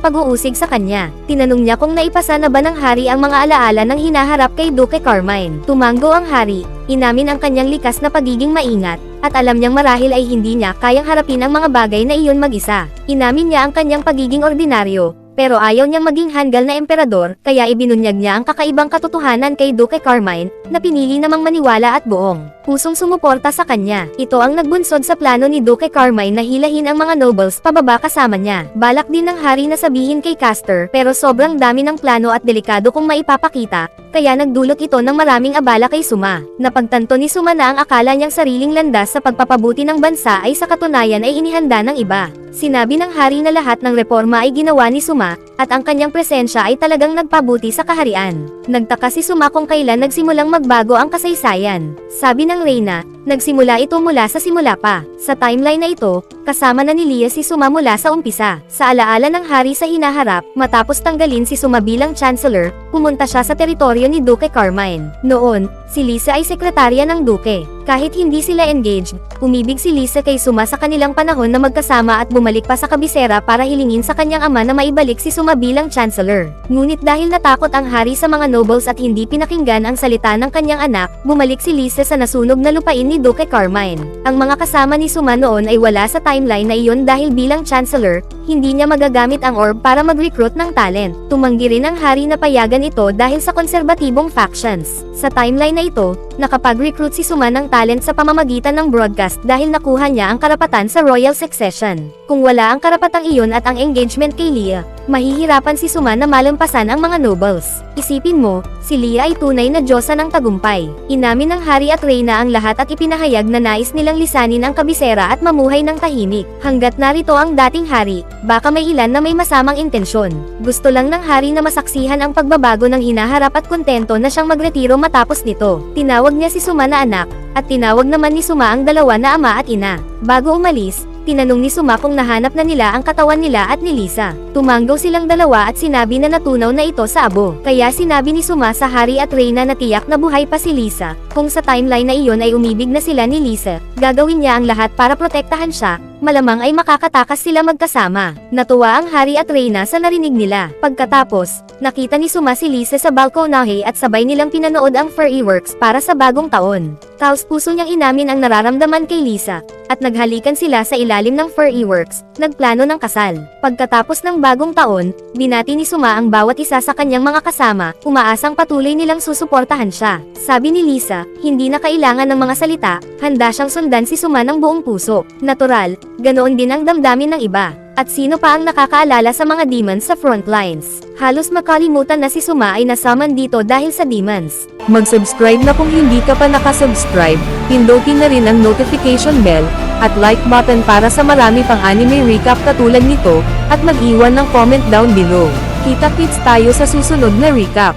pag-uusig sa kanya. Tinanong niya kung naipasa na ba ng hari ang mga alaala ng hinaharap kay Duke Carmine. Tumanggo ang hari, inamin ang kanyang likas na pagiging maingat, at alam niyang marahil ay hindi niya kayang harapin ang mga bagay na iyon mag-isa. Inamin niya ang kanyang pagiging ordinaryo, pero ayaw niyang maging hanggal na emperador, kaya ibinunyag niya ang kakaibang katotohanan kay Duke Carmine, na pinili namang maniwala at buong pusong sumuporta sa kanya. Ito ang nagbunsod sa plano ni Duke Carmine na hilahin ang mga nobles pababa kasama niya. Balak din ng hari na sabihin kay Castor, pero sobrang dami ng plano at delikado kung maipapakita, kaya nagdulot ito ng maraming abala kay Suma. Napagtanto ni Suma na ang akala niyang sariling landas sa pagpapabuti ng bansa ay sa katunayan ay inihanda ng iba. Sinabi ng hari na lahat ng reforma ay ginawa ni Suma, at ang kanyang presensya ay talagang nagpabuti sa kaharian. Nagtaka si Suma kung kailan nagsimulang magbago ang kasaysayan. Sabi ng reyna, nagsimula ito mula sa simula pa. Sa timeline na ito, kasama na ni Leah si Suma mula sa umpisa. Sa alaala ng hari sa hinaharap, matapos tanggalin si Suma bilang chancellor, pumunta siya sa teritoryo ni Duke Carmine. Noon, si Lisa ay sekretarya ng Duke. Kahit hindi sila engaged, umibig si Lisa kay Suma sa kanilang panahon na magkasama at bumalik pa sa kabisera para hilingin sa kanyang ama na maibalik si Suma bilang chancellor. Ngunit dahil natakot ang hari sa mga nobles at hindi pinakinggan ang salita ng kanyang anak, bumalik si Lisa sa nasunog na lupain ni Duke Carmine. Ang mga kasama ni Suma noon ay wala sa timeline na iyon dahil bilang chancellor, hindi niya magagamit ang orb para mag-recruit ng talent. Tumanggi rin ang hari na payagan ito dahil sa konserbatibong factions. Sa timeline na ito, nakapag-recruit si Suma ng talent sa pamamagitan ng broadcast dahil nakuha niya ang karapatan sa royal succession. Kung wala ang karapatang iyon at ang engagement kay Leah, mahihirapan si Suma na malampasan ang mga nobles. Isipin mo, si Leah ay tunay na diyosa ng tagumpay. Inamin ng hari at reyna ang lahat at ipinahayag na nais nilang lisanin ang kabisera at mamuhay ng tahimik. Hanggat narito ang dating hari, baka may ilan na may masamang intensyon. Gusto lang ng hari na masaksihan ang pagbabago ng hinaharap at kontento na siyang magretiro matapos nito. Tinawag niya si Suma na anak, at tinawag naman ni Suma ang dalawa na ama at ina. Bago umalis, tinanong ni Suma kung nahanap na nila ang katawan nila at ni Lisa. Tumanggaw silang dalawa at sinabi na natunaw na ito sa abo. Kaya sinabi ni Suma sa hari at reyna na tiyak na buhay pa si Lisa. Kung sa timeline na iyon ay umibig na sila ni Lisa, gagawin niya ang lahat para protektahan siya. Malamang ay makakatakas sila magkasama. Natuwa ang hari at reyna sa narinig nila. Pagkatapos, nakita ni Suma si Lisa sa balkonahe at sabay nilang pinanood ang fireworks para sa bagong taon. Taos-puso niyang inamin ang nararamdaman kay Lisa, at naghalikan sila sa ilalim ng fireworks, nagplano ng kasal. Pagkatapos ng bagong taon, binati ni Suma ang bawat isa sa kanyang mga kasama, umaasang patuloy nilang susuportahan siya. Sabi ni Lisa, hindi na kailangan ng mga salita, handa siyang sundan si Suma ng buong puso. Natural, ganoon din ang damdamin ng iba. At sino pa ang nakakaalala sa mga demons sa frontlines? Halos makalimutan na si Suma ay nasummon dito dahil sa demons. Mag-subscribe na kung hindi ka pa nakasubscribe, pindutin na rin ang notification bell, at like button para sa marami pang anime recap katulad nito, at mag-iwan ng comment down below. Kita-kits tayo sa susunod na recap.